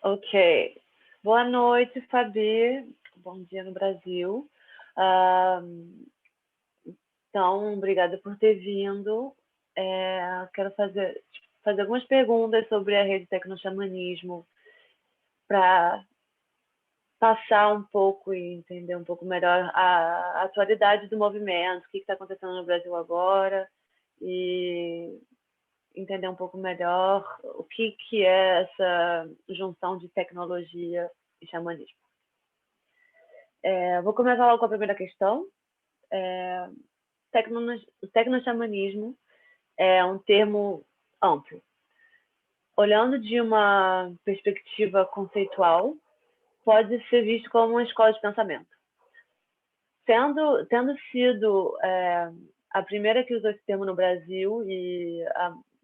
Ok. Boa noite, Fabi. Bom dia no Brasil. Ah, então, obrigada por ter vindo. Quero fazer algumas perguntas sobre a rede Tecnoxamanismo para passar um pouco e entender um pouco melhor a atualidade do movimento, o que está acontecendo no Brasil agora e entender um pouco melhor o que é essa junção de tecnologia e xamanismo. Vou começar logo com a primeira questão. O tecnoxamanismo é um termo amplo. Olhando de uma perspectiva conceitual, pode ser visto como uma escola de pensamento. Tendo sido a primeira que usou esse termo no Brasil e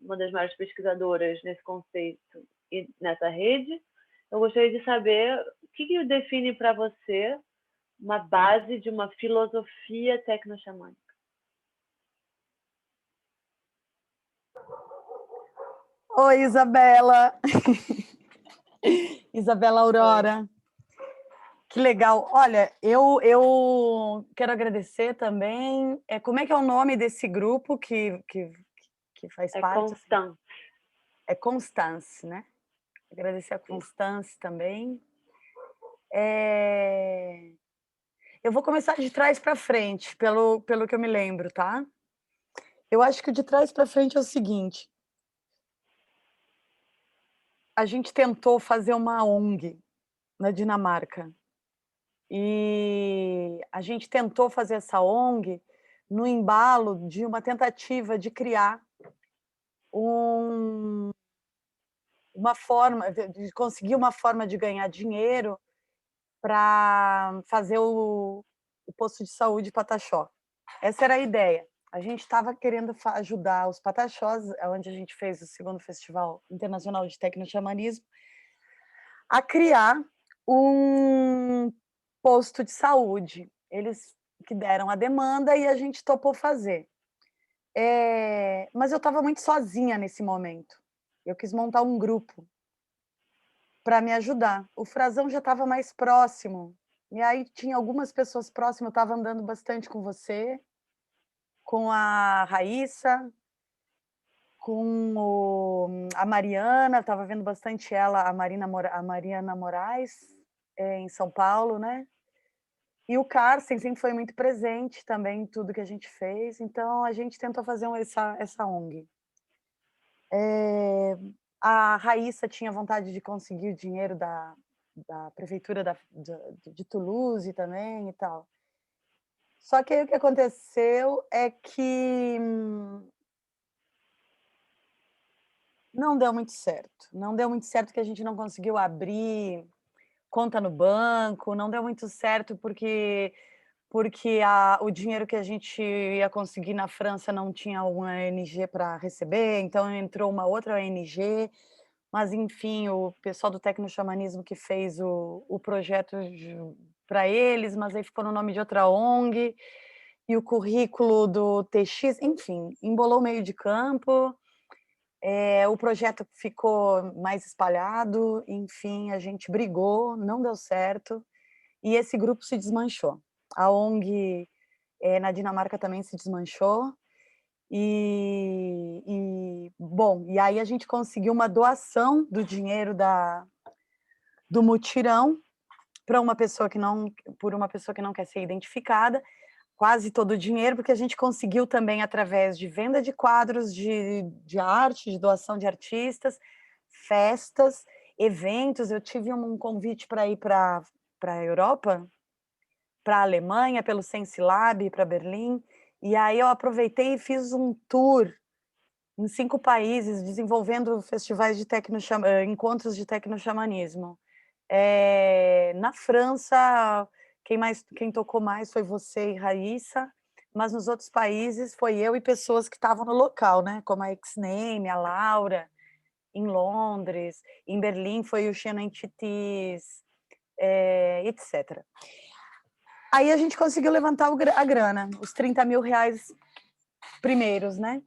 uma das maiores pesquisadoras nesse conceito e nessa rede, eu gostaria de saber o que define para você uma base de uma filosofia tecnoxamânica. Oi, Isabela. Isabela Aurora. Oi. Que legal. Olha, eu quero agradecer também. Como é que é o nome desse grupo que faz parte? Constance. É Constance, né? Agradecer a Constance também. Eu vou começar de trás para frente, pelo que eu me lembro, tá? Eu acho que de trás para frente é o seguinte: a gente tentou fazer uma ONG na Dinamarca. E a gente tentou fazer essa ONG no embalo de uma tentativa de criar uma forma de conseguir uma forma de ganhar dinheiro para fazer o posto de saúde Pataxó. Essa era a ideia. A gente estava querendo ajudar os Pataxós, onde a gente fez o segundo Festival Internacional de Tecnoxamanismo, a criar um posto de saúde. Eles que deram a demanda e a gente topou fazer. Mas eu estava muito sozinha nesse momento. Eu quis montar um grupo para me ajudar. O Frazão já estava mais próximo, e aí tinha algumas pessoas próximas, eu estava andando bastante com você, com a Raíssa, com a Mariana, estava vendo bastante ela, a Mariana Moraes, em São Paulo, né? E o Carsten sempre foi muito presente também em tudo que a gente fez, então a gente tentou fazer essa ONG. A Raíssa tinha vontade de conseguir o dinheiro da prefeitura de Toulouse também e tal. Só que aí o que aconteceu é que não deu muito certo. Não deu muito certo que a gente não conseguiu abrir conta no banco, não deu muito certo porque o dinheiro que a gente ia conseguir na França não tinha uma ONG para receber, então entrou uma outra ONG, mas enfim, o pessoal do Tecnoxamanismo que fez o projeto para eles, mas aí ficou no nome de outra ONG, e o currículo do TX, enfim, embolou meio de campo, o projeto ficou mais espalhado, enfim, a gente brigou, não deu certo, e esse grupo se desmanchou. A ONG na Dinamarca também se desmanchou, bom, e aí a gente conseguiu uma doação do dinheiro do mutirão para uma pessoa por uma pessoa que não quer ser identificada, quase todo o dinheiro, porque a gente conseguiu também através de venda de quadros de arte, de doação de artistas, festas, eventos. Eu tive um convite para ir para a Europa, para a Alemanha, pelo Sense Lab, para Berlim, e aí eu aproveitei e fiz um tour em 5 países, desenvolvendo festivais de encontros de tecnoxamanismo. Na França, quem tocou mais foi você e Raíssa, mas nos outros países foi eu e pessoas que estavam no local, né? Como a X-Name, a Laura, em Londres, em Berlim foi o Shannon Titis, etc. Aí a gente conseguiu levantar a grana, os 30 mil reais primeiros, né?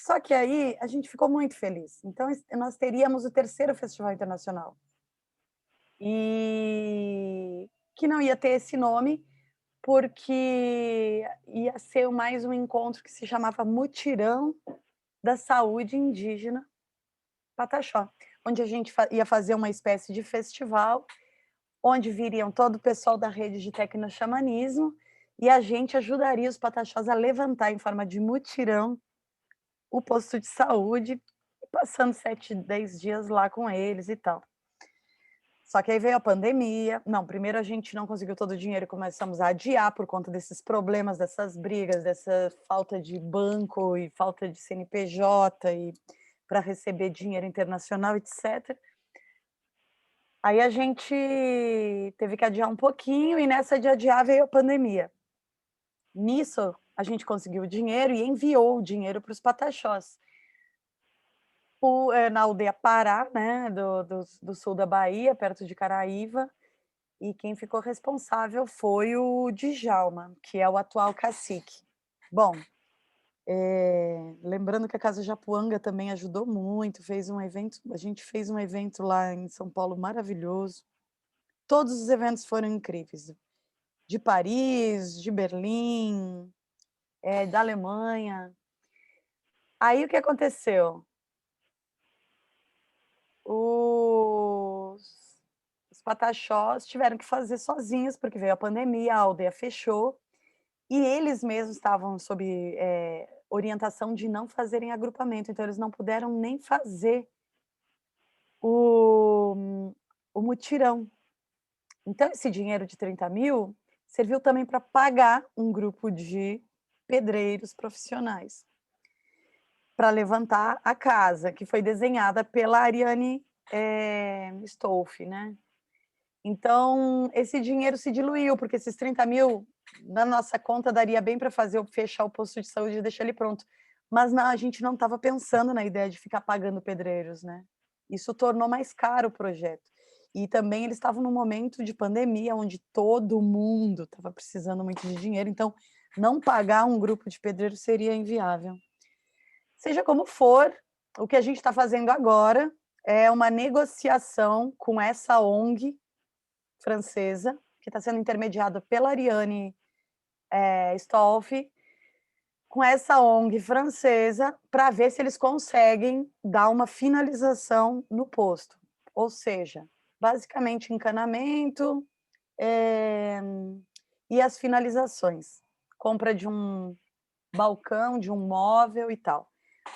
Só que aí a gente ficou muito feliz. Então nós teríamos o terceiro Festival Internacional. e que não ia ter esse nome, porque ia ser mais um encontro que se chamava Mutirão da Saúde Indígena Pataxó, onde a gente ia fazer uma espécie de festival, onde viriam todo o pessoal da rede de tecnoxamanismo, e a gente ajudaria os pataxós a levantar em forma de mutirão o posto de saúde, passando 7, 10 dias lá com eles e tal. Só que aí veio a pandemia. Não, primeiro a gente não conseguiu todo o dinheiro e começamos a adiar por conta desses problemas, dessas brigas, dessa falta de banco e falta de CNPJ e para receber dinheiro internacional, etc. Aí a gente teve que adiar um pouquinho e nessa de adiar veio a pandemia. Nisso, a gente conseguiu o dinheiro e enviou o dinheiro para os pataxós. Na aldeia Pará, né, do sul da Bahia, perto de Caraíva, e quem ficou responsável foi o Djalma, que é o atual cacique. Bom, lembrando que a Casa Japuanga também ajudou muito, fez um evento, a gente fez um evento lá em São Paulo maravilhoso. Todos os eventos foram incríveis, de Paris, de Berlim, da Alemanha. Aí o que aconteceu? Os pataxós tiveram que fazer sozinhos, porque veio a pandemia, a aldeia fechou, e eles mesmos estavam sob orientação de não fazerem agrupamento, então eles não puderam nem fazer o mutirão. Então esse dinheiro de 30.000 serviu também para pagar um grupo de pedreiros profissionais para levantar a casa, que foi desenhada pela Ariane Stolf, né? Então, esse dinheiro se diluiu, porque esses 30.000 na nossa conta daria bem para fechar o posto de saúde e deixar ele pronto. Mas não, a gente não estava pensando na ideia de ficar pagando pedreiros, né? Isso tornou mais caro o projeto. E também eles estavam num momento de pandemia, onde todo mundo estava precisando muito de dinheiro, então não pagar um grupo de pedreiros seria inviável. Seja como for, o que a gente está fazendo agora é uma negociação com essa ONG francesa, que está sendo intermediada pela Ariane Stolf, com essa ONG francesa, para ver se eles conseguem dar uma finalização no posto. Ou seja, basicamente encanamento e as finalizações. Compra de um balcão, de um móvel e tal.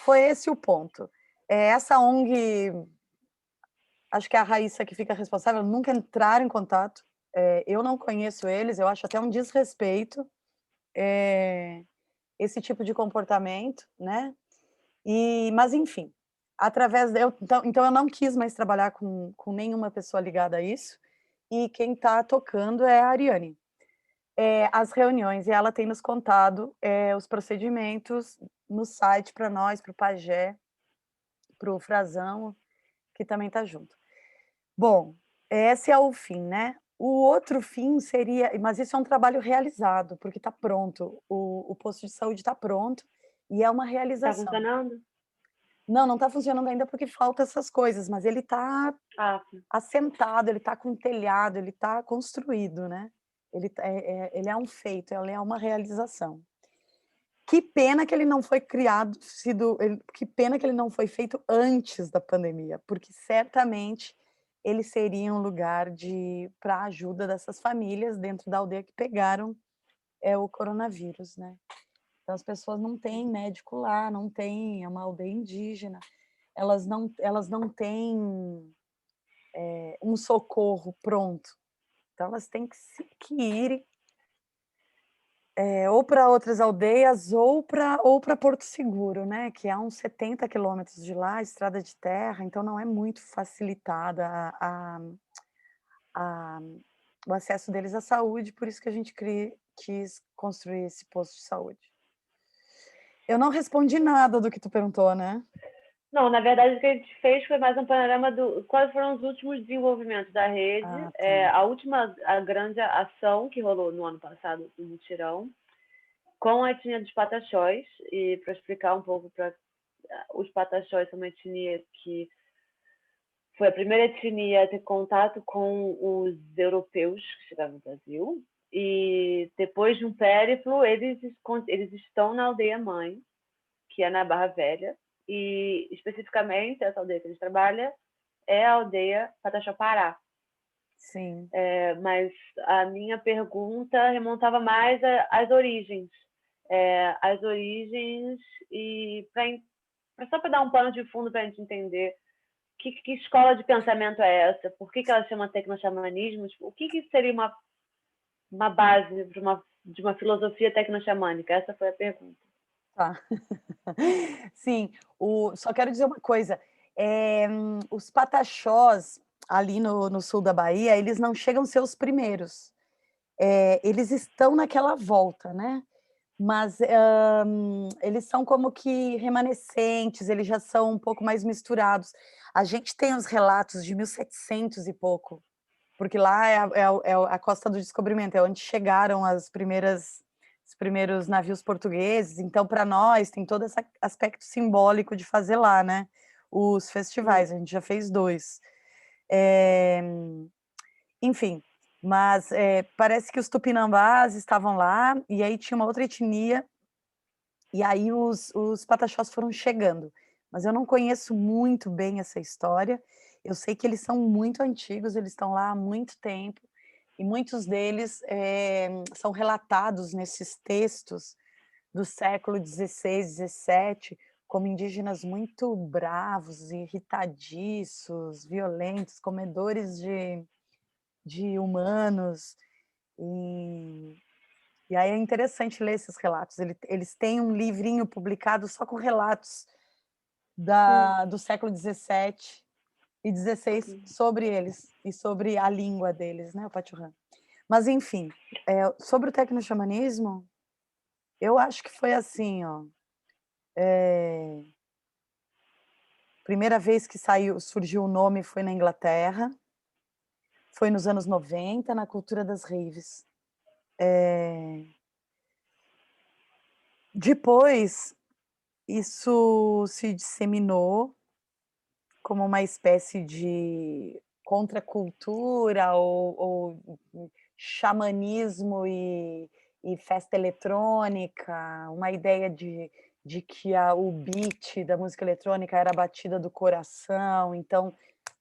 Foi esse o ponto. Essa ONG, acho que é a Raíssa que fica responsável, nunca entraram em contato. Eu não conheço eles, eu acho até um desrespeito esse tipo de comportamento, né? Mas, enfim, então eu não quis mais trabalhar com nenhuma pessoa ligada a isso, e quem está tocando é a Ariane. As reuniões, e ela tem nos contado os procedimentos no site para nós, para o Pajé, para o Frazão, que também está junto. Bom, esse é o fim, né? O outro fim seria, mas isso é um trabalho realizado, porque está pronto, o posto de saúde está pronto, e é uma Tá realização. funcionando? Não, não está funcionando ainda porque falta essas coisas, mas ele está Ah, assentado, ele está com telhado, ele está construído, né? Ele é um feito, ele é uma realização. Que pena que ele não foi que pena que ele não foi feito antes da pandemia, porque certamente ele seria um lugar para ajuda dessas famílias dentro da aldeia que pegaram o coronavírus, né? Então as pessoas não têm médico lá, não tem, é uma aldeia indígena, elas não têm um socorro pronto, então elas têm que ir ou para outras aldeias ou para Porto Seguro, né, que é uns 70 quilômetros de lá, estrada de terra, então não é muito facilitada a o acesso deles à saúde, por isso que a gente quis construir esse posto de saúde. Eu não respondi nada do que tu perguntou, né? não, na verdade, o que a gente fez foi mais um panorama do quais foram os últimos desenvolvimentos da rede. Ah, tá. A grande ação que rolou no ano passado, do mutirão, com a etnia dos pataxós, e, para explicar um pouco, os pataxós são uma etnia que foi a primeira etnia a ter contato com os europeus que chegaram no Brasil. E depois de um périplo, eles estão na aldeia mãe, que é na Barra Velha. E especificamente essa aldeia que eles trabalham é a aldeia Pataxó-Pará. Sim. Mas a minha pergunta remontava mais às origens. As origens, e só para dar um pano de fundo para a gente entender que escola de pensamento é essa, por que ela chama tecnoxamanismo, o que seria uma base de uma filosofia tecnoxamânica? Essa foi a pergunta. Tá. Sim, só quero dizer uma coisa, os pataxós ali no sul da Bahia, eles não chegam a ser os primeiros, eles estão naquela volta, né, mas eles são como que remanescentes, eles já são um pouco mais misturados. A gente tem os relatos de 1700 e pouco, porque lá é a Costa do Descobrimento, é onde chegaram os primeiros navios portugueses, então para nós tem todo esse aspecto simbólico de fazer lá, né, os festivais, a gente já fez 2. Enfim, mas parece que os tupinambás estavam lá, e aí tinha uma outra etnia, e aí os pataxós foram chegando, mas eu não conheço muito bem essa história, eu sei que eles são muito antigos, eles estão lá há muito tempo, e muitos deles são relatados nesses textos do século XVI, XVII, como indígenas muito bravos, irritadiços, violentos, comedores de humanos, e aí é interessante ler esses relatos. Eles têm um livrinho publicado só com relatos do século XVII e XVI sobre eles e sobre a língua deles, né, o Pachurran. Mas, enfim, sobre o tecnoxamanismo, eu acho que foi assim, ó. Primeira vez que surgiu o nome foi na Inglaterra, foi nos anos 90, na cultura das raves. Depois, isso se disseminou como uma espécie de contracultura ou xamanismo e festa eletrônica, uma ideia de que o beat da música eletrônica era a batida do coração, então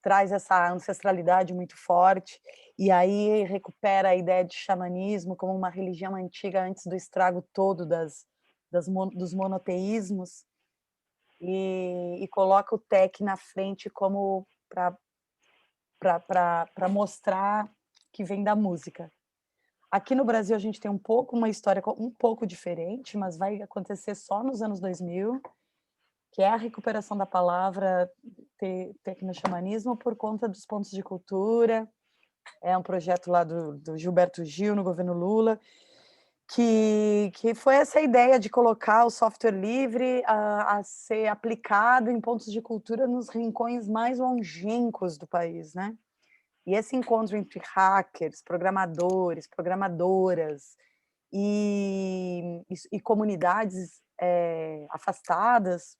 traz essa ancestralidade muito forte, e aí recupera a ideia de xamanismo como uma religião antiga antes do estrago todo dos monoteísmos, e coloca o tech na frente como para mostrar que vem da música. Aqui no Brasil a gente tem uma história um pouco diferente, mas vai acontecer só nos anos 2000, que é a recuperação da palavra tecnoxamanismo por conta dos pontos de cultura. É um projeto lá do Gilberto Gil, no governo Lula, que foi essa ideia de colocar o software livre a ser aplicado em pontos de cultura nos rincões mais longínquos do país, né? E esse encontro entre hackers, programadores, programadoras e comunidades afastadas,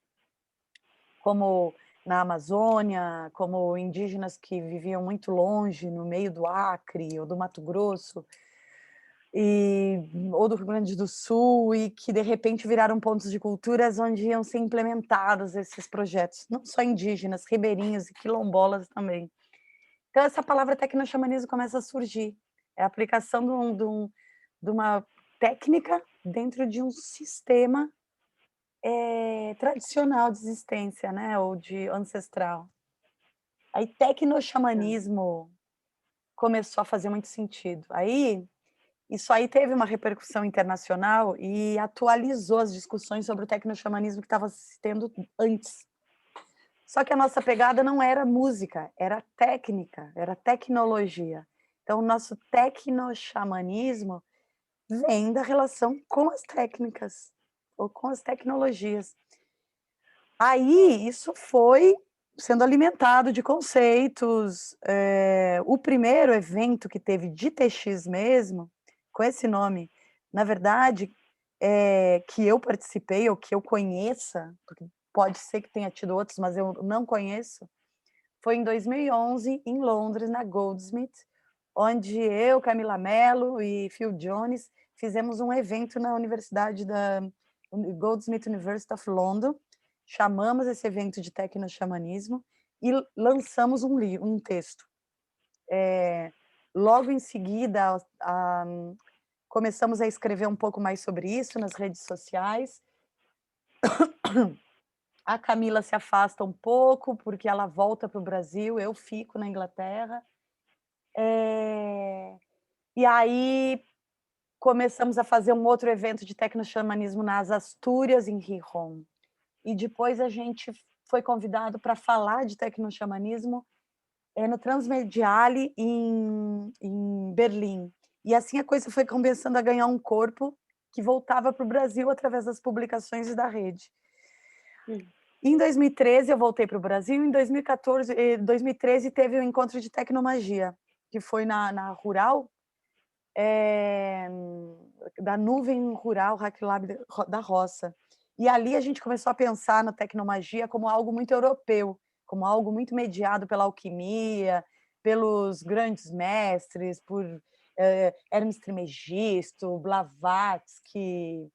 como na Amazônia, como indígenas que viviam muito longe, no meio do Acre ou do Mato Grosso, ou do Rio Grande do Sul, e que de repente viraram pontos de culturas onde iam ser implementados esses projetos, não só indígenas, ribeirinhos e quilombolas também. Então essa palavra tecnoxamanismo começa a surgir, é a aplicação de uma técnica dentro de um sistema tradicional de existência, né, ou de ancestral. Aí tecnoxamanismo começou a fazer muito sentido. Aí isso aí teve uma repercussão internacional e atualizou as discussões sobre o tecnoxamanismo que estava se tendo antes. Só que a nossa pegada não era música, era técnica, era tecnologia. Então, o nosso tecnoxamanismo vem da relação com as técnicas, ou com as tecnologias. Aí, isso foi sendo alimentado de conceitos. O primeiro evento que teve de TX mesmo, com esse nome, na verdade, que eu participei, ou que eu conheça, porque pode ser que tenha tido outros, mas eu não conheço, foi em 2011, em Londres, na Goldsmith, onde eu, Camila Mello e Phil Jones fizemos um evento na Universidade da Goldsmith University of London. Chamamos esse evento de tecnoxamanismo e lançamos um texto. Logo em seguida, começamos a escrever um pouco mais sobre isso nas redes sociais. A Camila se afasta um pouco, porque ela volta para o Brasil, eu fico na Inglaterra. E aí começamos a fazer um outro evento de tecnoxamanismo nas Astúrias, em Gijón. E depois a gente foi convidado para falar de tecnoxamanismo no Transmediale, em Berlim. E assim a coisa foi começando a ganhar um corpo que voltava para o Brasil através das publicações e da rede. Em 2013 eu voltei para o Brasil, em 2013 teve o encontro de tecnomagia, que foi na Rural, da Nuvem Rural Hack Lab da Roça. E ali a gente começou a pensar na tecnomagia como algo muito europeu, como algo muito mediado pela alquimia, pelos grandes mestres, por Hermes Trismegisto, Blavatsky,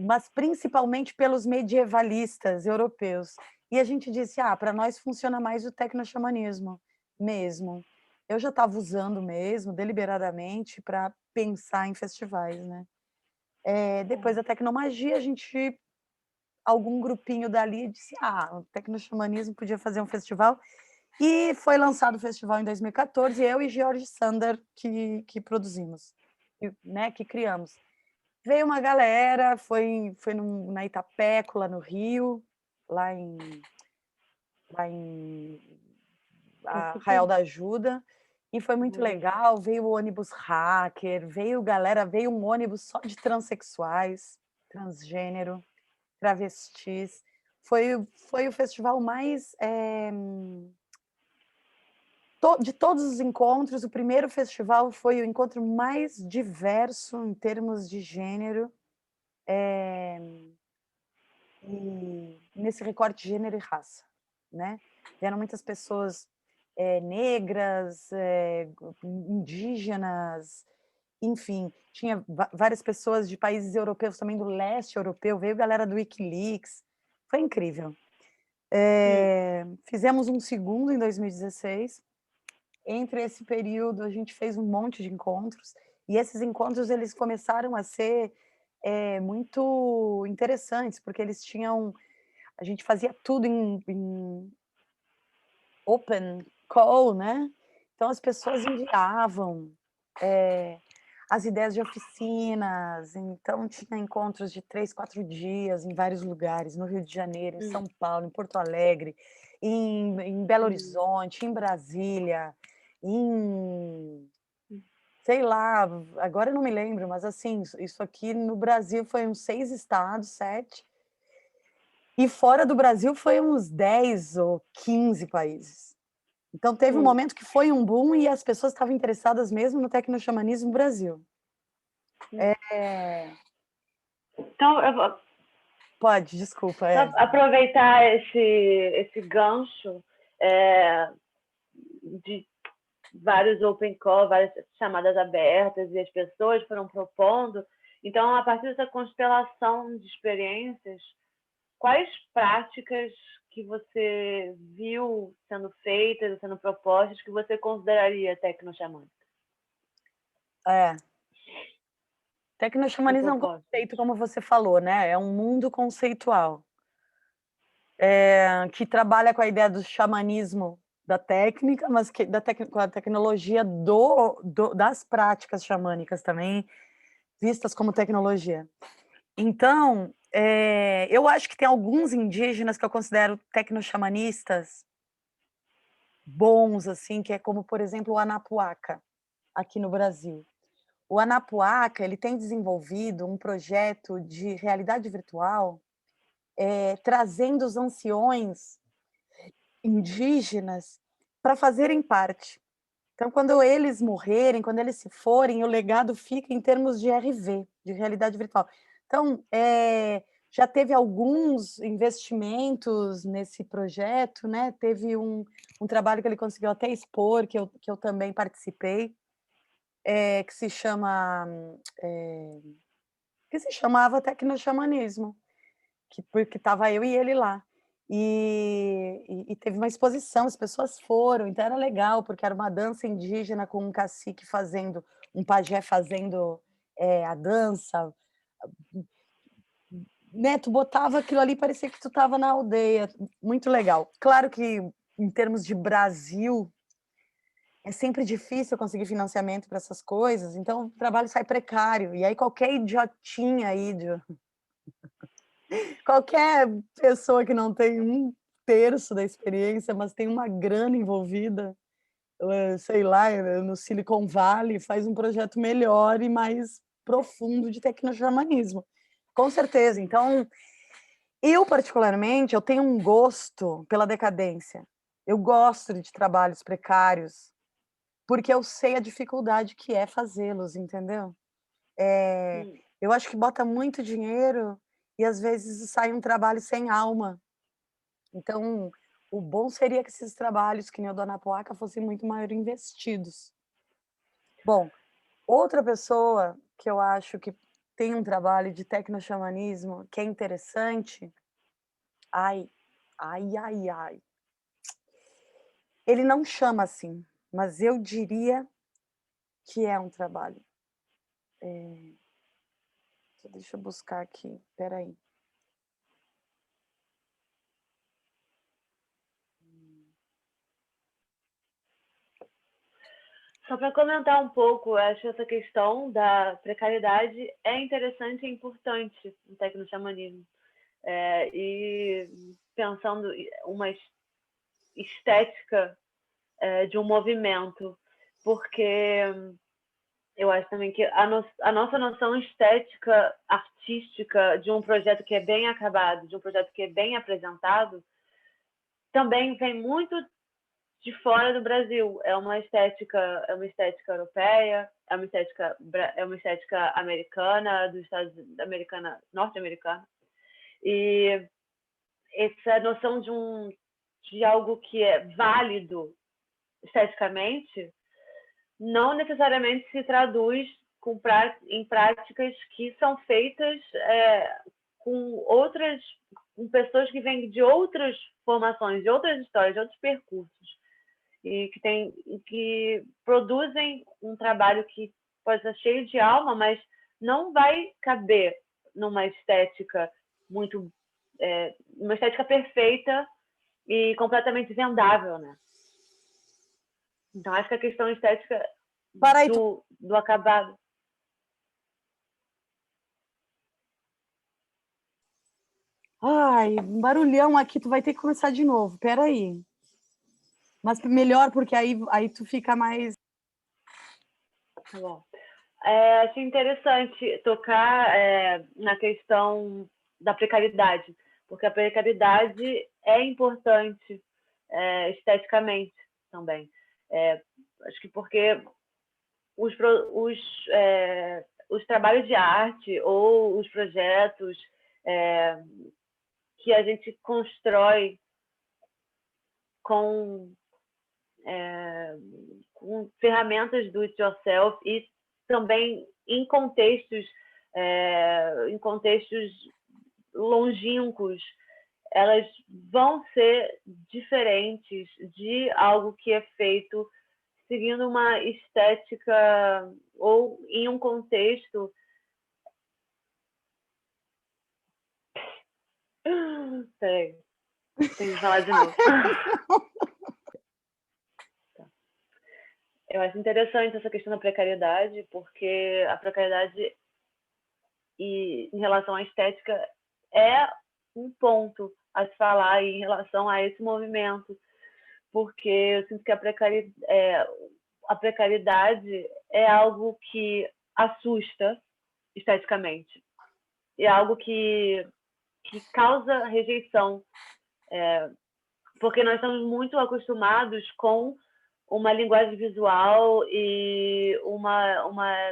mas principalmente pelos medievalistas europeus. E a gente disse, para nós funciona mais o tecnoxamanismo mesmo. Eu já estava usando mesmo, deliberadamente, para pensar em festivais, né? Depois da tecnomagia, algum grupinho dali disse, o tecnoxamanismo podia fazer um festival, e foi lançado o festival em 2014, eu e George Sander que produzimos, né, que criamos. Veio uma galera, foi na Itapécula, no Rio, lá em Arraial da Ajuda, e foi muito legal. Veio o ônibus hacker, veio um ônibus só de transexuais, transgênero, travestis. Foi o festival mais... de todos os encontros, o primeiro festival foi o encontro mais diverso em termos de gênero, e nesse recorte de gênero e raça, né? Vieram muitas pessoas negras, indígenas, enfim, tinha várias pessoas de países europeus também, do leste europeu, veio galera do Wikileaks, foi incrível. Fizemos um segundo em 2016, entre esse período a gente fez um monte de encontros, e esses encontros eles começaram a ser muito interessantes, porque eles tinham... A gente fazia tudo em open call, né? Então as pessoas enviavam as ideias de oficinas, então tinha encontros de 3, 4 dias em vários lugares, no Rio de Janeiro, em São Paulo, em Porto Alegre, em Belo Horizonte, em Brasília, sei lá, agora eu não me lembro, mas assim, isso aqui no Brasil foi uns 6 estados, 7, e fora do Brasil foi uns 10 ou 15 países. Então teve um momento que foi um boom e as pessoas estavam interessadas mesmo no tecnoxamanismo no Brasil. Então, eu vou Pode, desculpa. só aproveitar esse gancho de vários open call, várias chamadas abertas, e as pessoas foram propondo. Então, a partir dessa constelação de experiências, quais práticas que você viu sendo feitas, sendo propostas, que você consideraria tecnoxamânica? Tecnoxamanismo é um conceito, como você falou, né? É um mundo conceitual que trabalha com a ideia do xamanismo da técnica, mas com a tecnologia das práticas xamânicas também, vistas como tecnologia. Então, eu acho que tem alguns indígenas que eu considero tecnoxamanistas bons, assim, que é como, por exemplo, o Anapuaca, aqui no Brasil. O Anapuaca, ele tem desenvolvido um projeto de realidade virtual, trazendo os anciões indígenas para fazerem parte. Então, quando eles morrerem, quando eles se forem, o legado fica em termos de RV, de realidade virtual. Então, já teve alguns investimentos nesse projeto, né? Teve um trabalho que ele conseguiu até expor, que eu também participei, que se chama, que se chamava Tecnoxamanismo, porque estava eu e ele lá. E teve uma exposição, as pessoas foram, então era legal, porque era uma dança indígena com um cacique fazendo, um pajé fazendo a dança, né? Tu botava aquilo ali, parecia que tu estava na aldeia, muito legal. Claro que em termos de Brasil, é sempre difícil conseguir financiamento para essas coisas, então o trabalho sai precário, e aí qualquer idiotinha aí qualquer pessoa que não tem um terço da experiência, mas tem uma grana envolvida, sei lá, no Silicon Valley, faz um projeto melhor e mais profundo de tecnoxamanismo. Com certeza. Então, eu particularmente, eu tenho um gosto pela decadência. Eu gosto de trabalhos precários, porque eu sei a dificuldade que é fazê-los, entendeu? Hum. Eu acho que bota muito dinheiro e às vezes sai um trabalho sem alma. Então, o bom seria que esses trabalhos, que nem o Dona Poaca, fossem muito maior investidos. Bom, outra pessoa que eu acho que tem um trabalho de tecnoxamanismo que é interessante, ai, ai, ai, ai. Ele não chama assim, mas eu diria que é um trabalho. Deixa eu buscar aqui, espera aí. Só para comentar um pouco, acho essa questão da precariedade é interessante e importante no tecnoxamanismo. E pensando uma estética de um movimento, porque eu acho também que a nossa noção estética, artística de um projeto que é bem acabado, de um projeto que é bem apresentado, também vem muito de fora do Brasil. É uma estética europeia, é uma estética americana, dos Estados americana, norte-americana. E essa noção de algo que é válido esteticamente não necessariamente se traduz em práticas que são feitas com pessoas que vêm de outras formações, de outras histórias, de outros percursos, e que produzem um trabalho que pode ser cheio de alma, mas não vai caber numa estética uma estética perfeita e completamente vendável, né? Então, acho que a questão estética Para aí, do acabado. ai, um barulhão aqui, tu vai ter que começar de novo, espera aí. Mas melhor, porque aí tu fica mais... Tá bom. Acho interessante tocar na questão da precariedade, porque a precariedade é importante esteticamente também. Acho que porque os, os, os trabalhos de arte ou os projetos que a gente constrói com com ferramentas do it yourself e também em contextos longínquos, elas vão ser diferentes de algo que é feito seguindo uma estética ou em um contexto. Peraí, tem que falar de novo. Eu acho interessante essa questão da precariedade, porque a precariedade em relação à estética é um ponto a se falar em relação a esse movimento, porque eu sinto que a precariedade é algo que assusta esteticamente, é algo que causa rejeição, porque nós estamos muito acostumados com uma linguagem visual e uma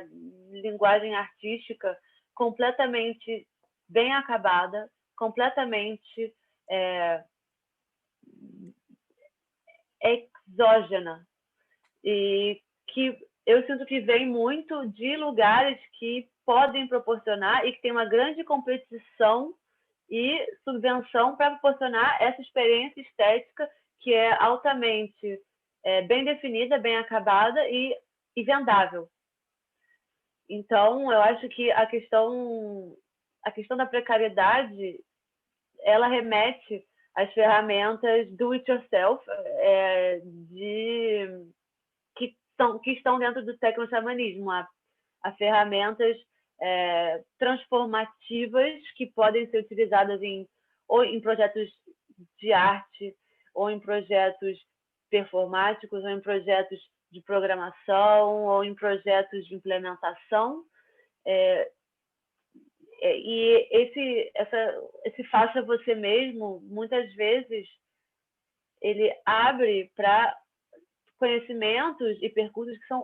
linguagem artística completamente bem acabada, completamente exógena, e que eu sinto que vem muito de lugares que podem proporcionar e que tem uma grande competição e subvenção para proporcionar essa experiência estética que é altamente bem definida, bem acabada e vendável. Então, eu acho que a questão da precariedade, ela remete às ferramentas do it yourself, que estão dentro do tecnoxamanismo, a ferramentas transformativas que podem ser utilizadas ou em projetos de arte, ou em projetos performáticos, ou em projetos de programação, ou em projetos de implementação. E esse faça você mesmo, muitas vezes, ele abre para conhecimentos e percursos que são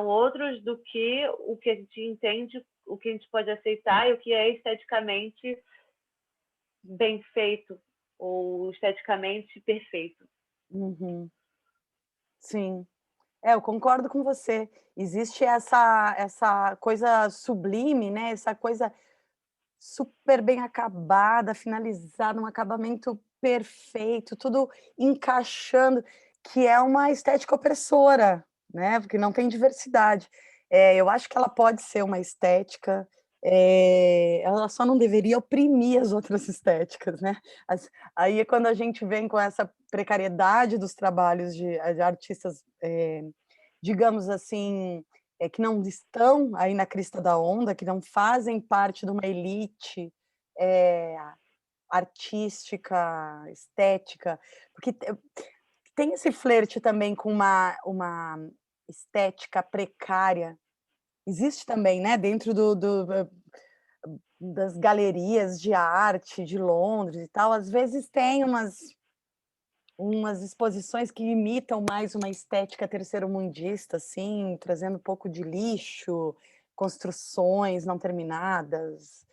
outros do que o que a gente entende, o que a gente pode aceitar e o que é esteticamente bem feito ou esteticamente perfeito. Uhum. Sim, eu concordo com você. Existe essa coisa sublime, né? Essa coisa super bem acabada, finalizada, um acabamento perfeito, tudo encaixando, que é uma estética opressora, né? Porque não tem diversidade. Eu acho que ela pode ser uma estética, ela só não deveria oprimir as outras estéticas, né? Aí é quando a gente vem com essa precariedade dos trabalhos de artistas, digamos assim, que não estão aí na crista da onda, que não fazem parte de uma elite artística, estética, porque tem esse flerte também com uma estética precária. Existe também, né, dentro das galerias de arte de Londres e tal, às vezes tem umas exposições que imitam mais uma estética terceiro-mundista, assim, trazendo um pouco de lixo, construções não terminadas,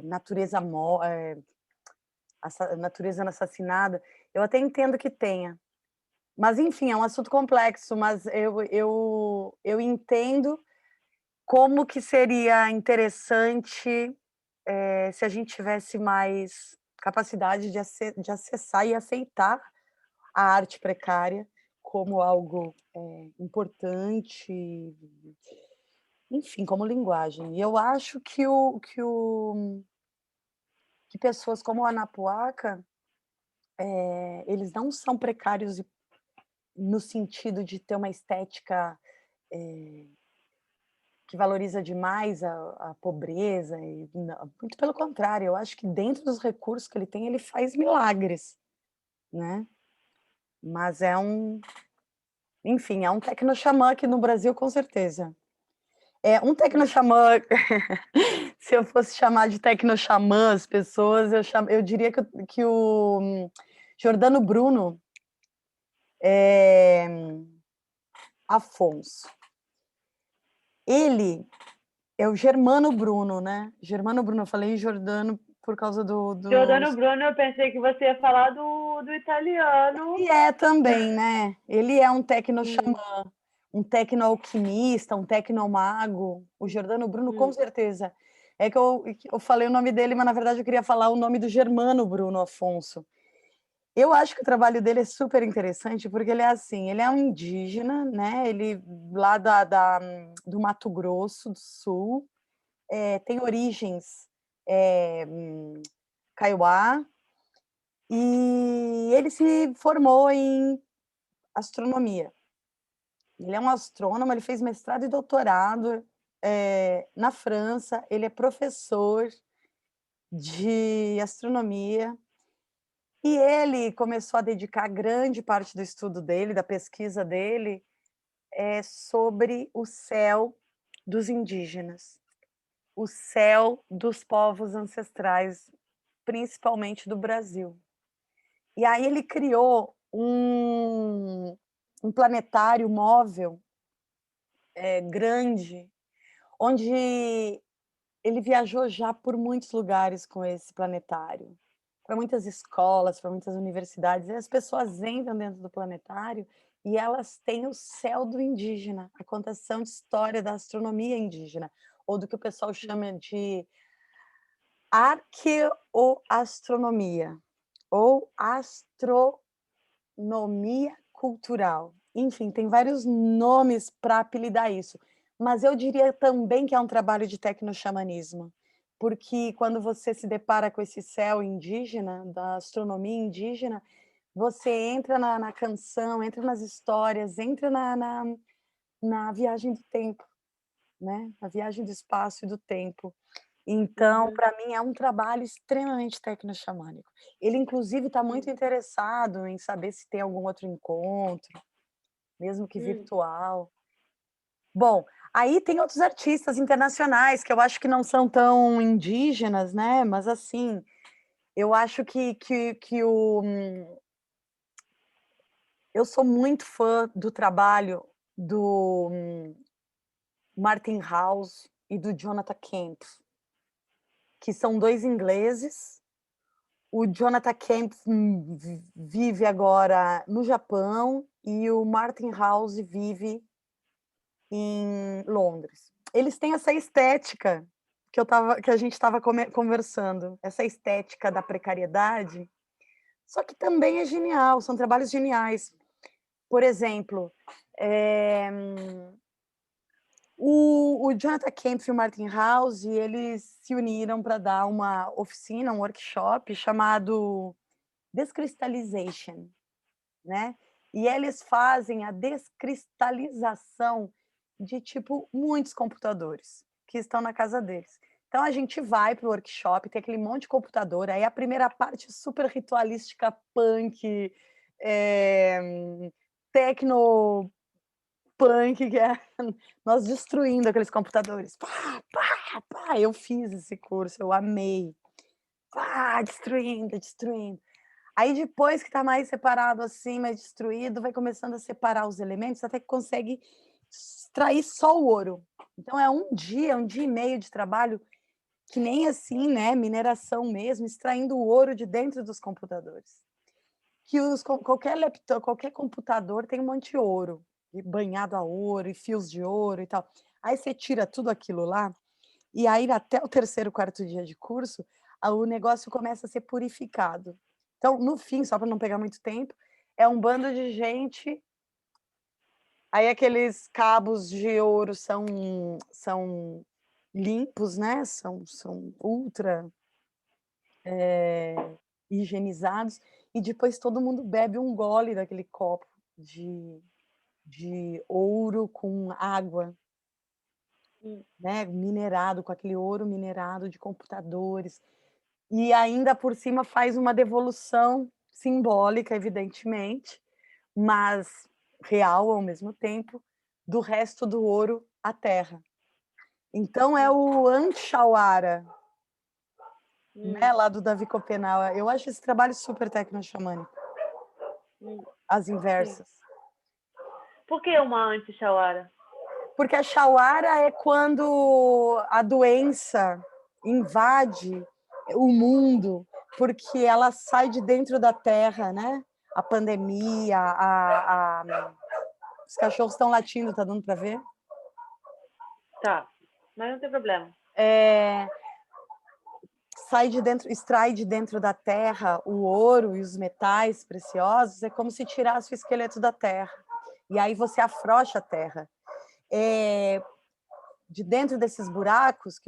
natureza assassinada. Eu até entendo que tenha. Mas, enfim, é um assunto complexo, mas eu entendo como que seria interessante, se a gente tivesse mais capacidade de acessar e aceitar a arte precária como algo, importante, enfim, como linguagem. E eu acho que pessoas como a Anapuaca, eles não são precários no sentido de ter uma estética, que valoriza demais a pobreza e muito pelo contrário, eu acho que dentro dos recursos que ele tem, ele faz milagres, né. Mas enfim, é um tecnoxamã aqui no Brasil, com certeza. Um tecnoxamã, se eu fosse chamar de tecnoxamã as pessoas, eu diria que o Giordano Bruno Afonso. Ele é o Germano Bruno, né? Germano Bruno, eu falei Giordano por causa Giordano Bruno, eu pensei que você ia falar do italiano. Ele é também, né? Ele é um tecnoxamã, um tecnoalquimista, um tecnomago. O Giordano Bruno, com certeza. É que eu falei o nome dele, mas na verdade eu queria falar o nome do Germano Bruno Afonso. Eu acho que o trabalho dele é super interessante, porque ele é assim, ele é um indígena, né? Ele lá do Mato Grosso do Sul, tem origens Kaiowá, e ele se formou em astronomia. Ele é um astrônomo, ele fez mestrado e doutorado na França, ele é professor de astronomia. E ele começou a dedicar grande parte do estudo dele, da pesquisa dele, sobre o céu dos indígenas, o céu dos povos ancestrais, principalmente do Brasil. E aí ele criou um planetário móvel grande, onde ele viajou já por muitos lugares com esse planetário, para muitas escolas, para muitas universidades, e as pessoas entram dentro do planetário e elas têm o céu do indígena, a contação de história da astronomia indígena, ou do que o pessoal chama de arqueoastronomia, ou astronomia cultural. Enfim, tem vários nomes para apelidar isso, mas eu diria também que é um trabalho de tecnoxamanismo, porque quando você se depara com esse céu indígena, da astronomia indígena, você entra na canção, entra nas histórias, entra na viagem do tempo, né, na viagem do espaço e do tempo. Então, Uhum. para mim é um trabalho extremamente tecnoxamânico. Ele inclusive está muito Hum. interessado em saber se tem algum outro encontro, mesmo que Hum. virtual. Bom, aí tem outros artistas internacionais que eu acho que não são tão indígenas, né, mas assim, eu acho que eu sou muito fã do trabalho do Martin House e do Jonathan Kempf, que são 2 ingleses. O Jonathan Kempf vive agora no Japão e o Martin House vive em Londres. Eles têm essa estética que a gente estava conversando, essa estética da precariedade, só que também é genial, são trabalhos geniais. Por exemplo, eh, o Jonathan Kempf e o Martin House, eles se uniram para dar uma oficina, um workshop chamado Descristalization, né, e eles fazem a descristalização de, tipo, muitos computadores que estão na casa deles. Então a gente vai para o workshop, tem aquele monte de computador, aí a primeira parte super ritualística, punk, tecno punk, que é nós destruindo aqueles computadores. Pá, pá, pá, eu fiz esse curso, eu amei. Pá, destruindo, destruindo. Aí depois que está mais separado, assim, mais destruído, vai começando a separar os elementos, até que consegue extrair só o ouro. Então é um dia e meio de trabalho, que nem assim, né, mineração mesmo, extraindo o ouro de dentro dos computadores. Que qualquer laptop, qualquer computador tem um monte de ouro, e banhado a ouro, e fios de ouro e tal. Aí você tira tudo aquilo lá, e aí até o terceiro, quarto dia de curso, o negócio começa a ser purificado. Então, no fim, só para não pegar muito tempo, é um bando de gente, aí aqueles cabos de ouro são limpos, né, são ultra, higienizados, e depois todo mundo bebe um gole daquele copo de ouro com água, Hum. né, minerado, com aquele ouro minerado de computadores. E ainda por cima faz uma devolução simbólica, evidentemente, mas real ao mesmo tempo, do resto do ouro à terra. Então é Hum. o Anshawara, né, Hum. lá do Davi Copenau. Eu acho esse trabalho super tecno-xamânico, Hum. as Sim. inversas. Por que uma anti-Shawara? Porque a Shawara é quando a doença invade o mundo, porque ela sai de dentro da terra, né? A pandemia, os cachorros estão latindo, tá dando para ver? Tá, mas não tem problema. É, sai de dentro, extrai de dentro da terra o ouro e os metais preciosos, é como se tirasse o esqueleto da terra. E aí você afrouxa a terra. É, de dentro desses buracos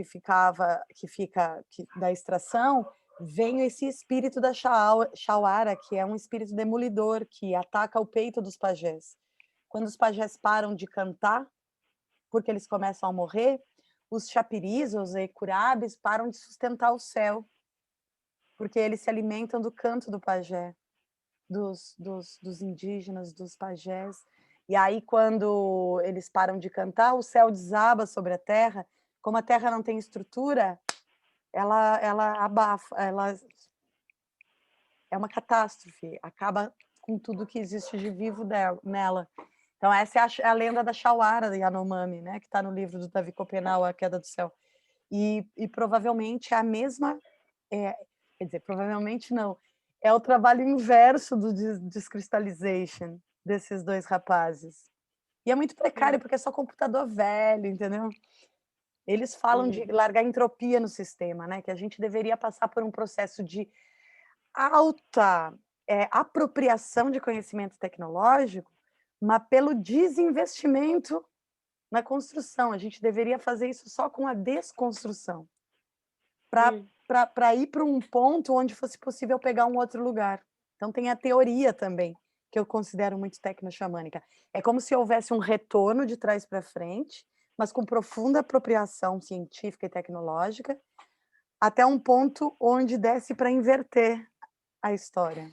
da extração, vem esse espírito da Shawara, que é um espírito demolidor que ataca o peito dos pajés. Quando os pajés param de cantar, porque eles começam a morrer, os chapiris, os ecurabes, param de sustentar o céu, porque eles se alimentam do canto do pajé, dos indígenas, dos pajés. E aí, quando eles param de cantar, o céu desaba sobre a terra. Como a terra não tem estrutura, ela abafa, ela é uma catástrofe, acaba com tudo que existe de vivo nela. Então, essa é a lenda da Shawara, da Yanomami, né, que está no livro do Davi Copenau, A Queda do Céu. E provavelmente é a mesma, quer dizer, provavelmente não, é o trabalho inverso do descristalization desses dois rapazes. E é muito precário, porque é só computador velho, entendeu? Eles falam de largar entropia no sistema, né? Que a gente deveria passar por um processo de alta apropriação de conhecimento tecnológico, mas pelo desinvestimento na construção. A gente deveria fazer isso só com a desconstrução, para ir para um ponto onde fosse possível pegar um outro lugar. Então tem a teoria também, que eu considero muito tecno-xamânica. É como se houvesse um retorno de trás para frente, mas com profunda apropriação científica e tecnológica, até um ponto onde desce para inverter a história.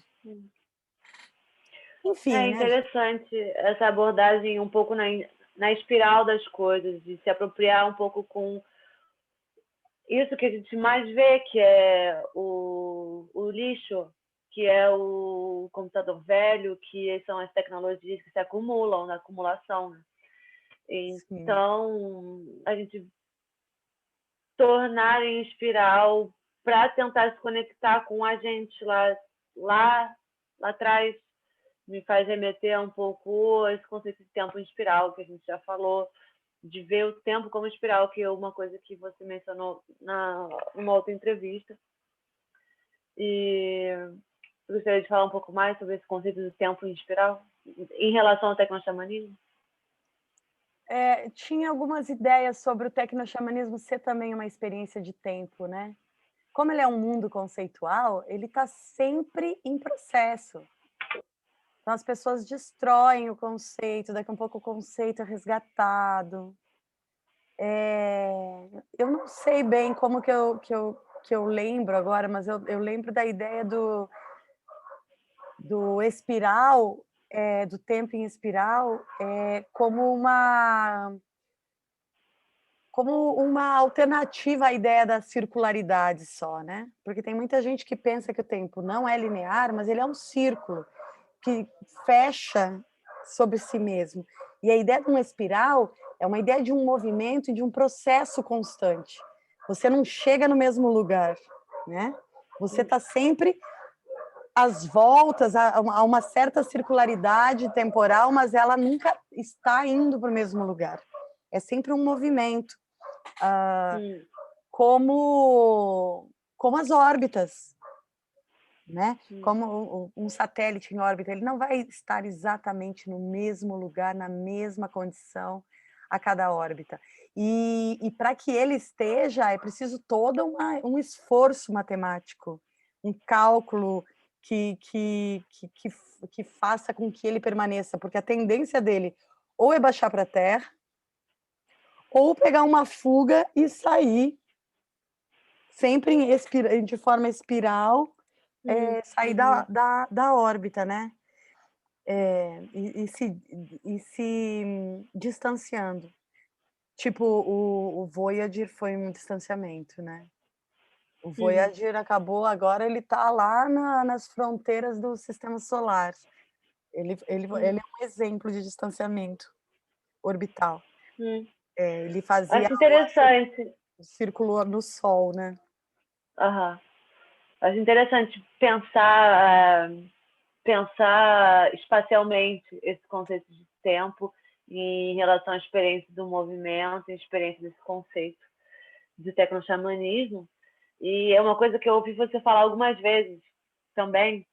Enfim, É né? interessante essa abordagem um pouco na espiral das coisas, de se apropriar um pouco com isso que a gente mais vê, que é o lixo, que é o computador velho, que são as tecnologias que se acumulam na acumulação, né? Então, a gente tornar em espiral para tentar se conectar com a gente lá atrás, me faz remeter um pouco a esse conceito de tempo em espiral, que a gente já falou, de ver o tempo como espiral, que é uma coisa que você mencionou numa outra entrevista. E eu gostaria de falar um pouco mais sobre esse conceito do tempo em espiral, em relação ao tecnoxamanismo. Tinha algumas ideias sobre o tecnoxamanismo ser também uma experiência de tempo, né? Como ele é um mundo conceitual, ele está sempre em processo. Então, as pessoas destroem o conceito, daqui a um pouco o conceito é resgatado. Eu não sei bem como que eu lembro agora, mas eu lembro da ideia do espiral, do tempo em espiral, como uma alternativa à ideia da circularidade só, né? Porque tem muita gente que pensa que o tempo não é linear, mas ele é um círculo que fecha sobre si mesmo. E a ideia de uma espiral é uma ideia de um movimento e de um processo constante. Você não chega no mesmo lugar, né? Você está sempre às voltas, a uma certa circularidade temporal, mas ela nunca está indo para o mesmo lugar. É sempre um movimento. Como as órbitas, né? Como um satélite em órbita, ele não vai estar exatamente no mesmo lugar, na mesma condição a cada órbita. E para que ele esteja, é preciso todo um esforço matemático, um cálculo que faça com que ele permaneça, porque a tendência dele ou é baixar para a Terra, ou pegar uma fuga e sair sempre de forma espiral, sair da órbita, né? E se distanciando. Tipo, o Voyager foi um distanciamento, né? O Voyager acabou, agora ele está lá nas fronteiras do sistema solar. Ele é um exemplo de distanciamento orbital. Ele fazia Acho interessante. o círculo no Sol, né? Acho interessante pensar espacialmente esse conceito de tempo em relação à experiência do movimento, à experiência desse conceito de tecnoxamanismo. E é uma coisa que eu ouvi você falar algumas vezes também,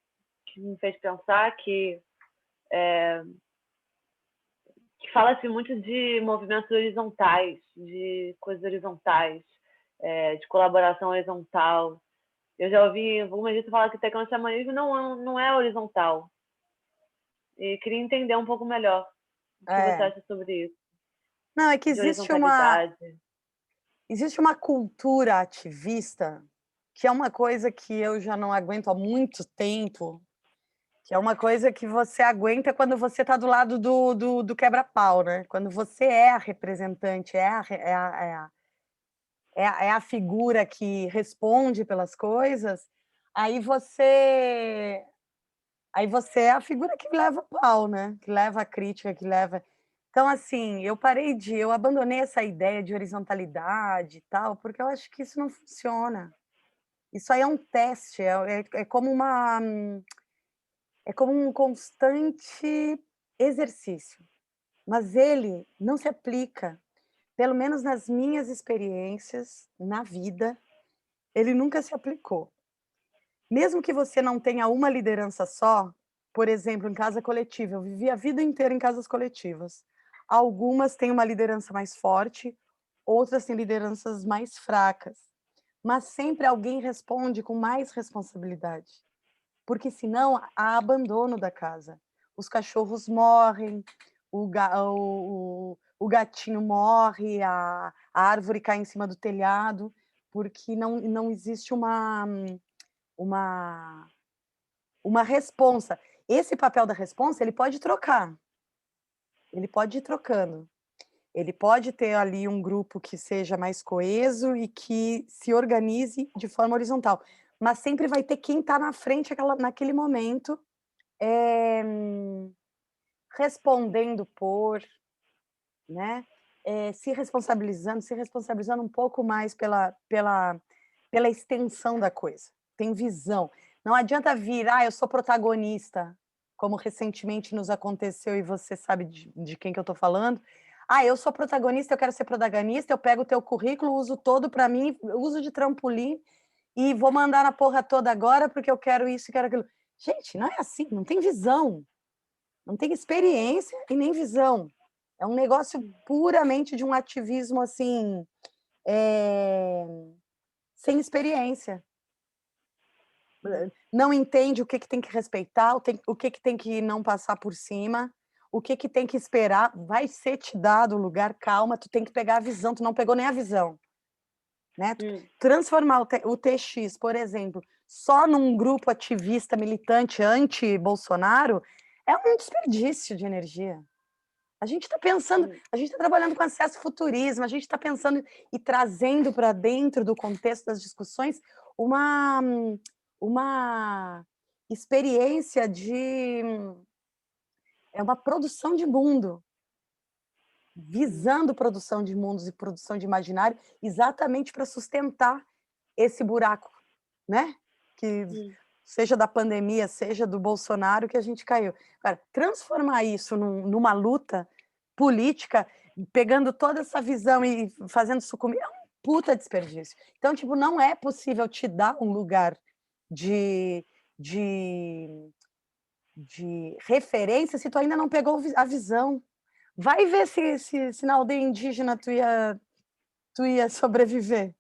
que me fez pensar que fala-se muito de movimentos horizontais, de coisas horizontais, de colaboração horizontal. Eu já ouvi algumas vezes falar que o tecnoxamanismo não é horizontal. E queria entender um pouco melhor o que você acha sobre isso. Não, é que De horizontalidade. existe uma cultura ativista, que é uma coisa que eu já não aguento há muito tempo, que é uma coisa que você aguenta quando você está do lado do quebra-pau, né? Quando você é a representante, é a figura que responde pelas coisas, aí você é a figura que leva pau, né? Que leva a crítica, que leva... Então, assim, eu abandonei essa ideia de horizontalidade e tal, porque eu acho que isso não funciona. Isso aí é um teste, é como é como um constante exercício, mas ele não se aplica, pelo menos nas minhas experiências na vida, ele nunca se aplicou. Mesmo que você não tenha uma liderança só, por exemplo, em casa coletiva, eu vivi a vida inteira em casas coletivas. Algumas têm uma liderança mais forte, outras têm lideranças mais fracas, mas sempre alguém responde com mais responsabilidade, porque senão há abandono da casa. Os cachorros morrem, o gatinho morre, a árvore cai em cima do telhado, porque não existe uma uma responsa. Esse papel da responsa, ele pode trocar, ele pode ir trocando. Ele pode ter ali um grupo que seja mais coeso e que se organize de forma horizontal, mas sempre vai ter quem está na frente naquele momento, eh, respondendo por, né, se responsabilizando um pouco mais pela extensão da coisa. Tem visão. Não adianta vir: "Ah, eu sou protagonista", como recentemente nos aconteceu e você sabe de quem que eu estou falando. "Ah, eu sou protagonista, eu quero ser protagonista, eu pego o teu currículo, uso todo para mim, uso de trampolim e vou mandar na porra toda agora, porque eu quero isso e quero aquilo". Gente, não é assim, não tem visão, não tem experiência e nem visão. É um negócio puramente de um ativismo, assim, eh, sem experiência. Não entende o que que tem que respeitar, o que que tem que não passar por cima, o que que tem que esperar, vai ser te dado o lugar, calma, tu tem que pegar a visão, tu não pegou nem a visão, né. Hum, Transformar o TX, por exemplo, só num grupo ativista militante anti-Bolsonaro, é um desperdício de energia. A gente está pensando, hum, a gente está trabalhando com acesso futurismo, a gente está pensando e trazendo para dentro do contexto das discussões uma uma experiência de é uma produção de mundo, hum, visando produção de mundos e produção de imaginário, exatamente para sustentar esse buraco, né, que hum, seja da pandemia, seja do Bolsonaro, que a gente caiu. Cara, transformar isso numa luta política, pegando toda essa visão e fazendo sucumbir, é um puta desperdício. Então, tipo, não é possível te dar um lugar de de de referência se tu ainda não pegou a visão. Vai ver se na aldeia indígena tu ia sobreviver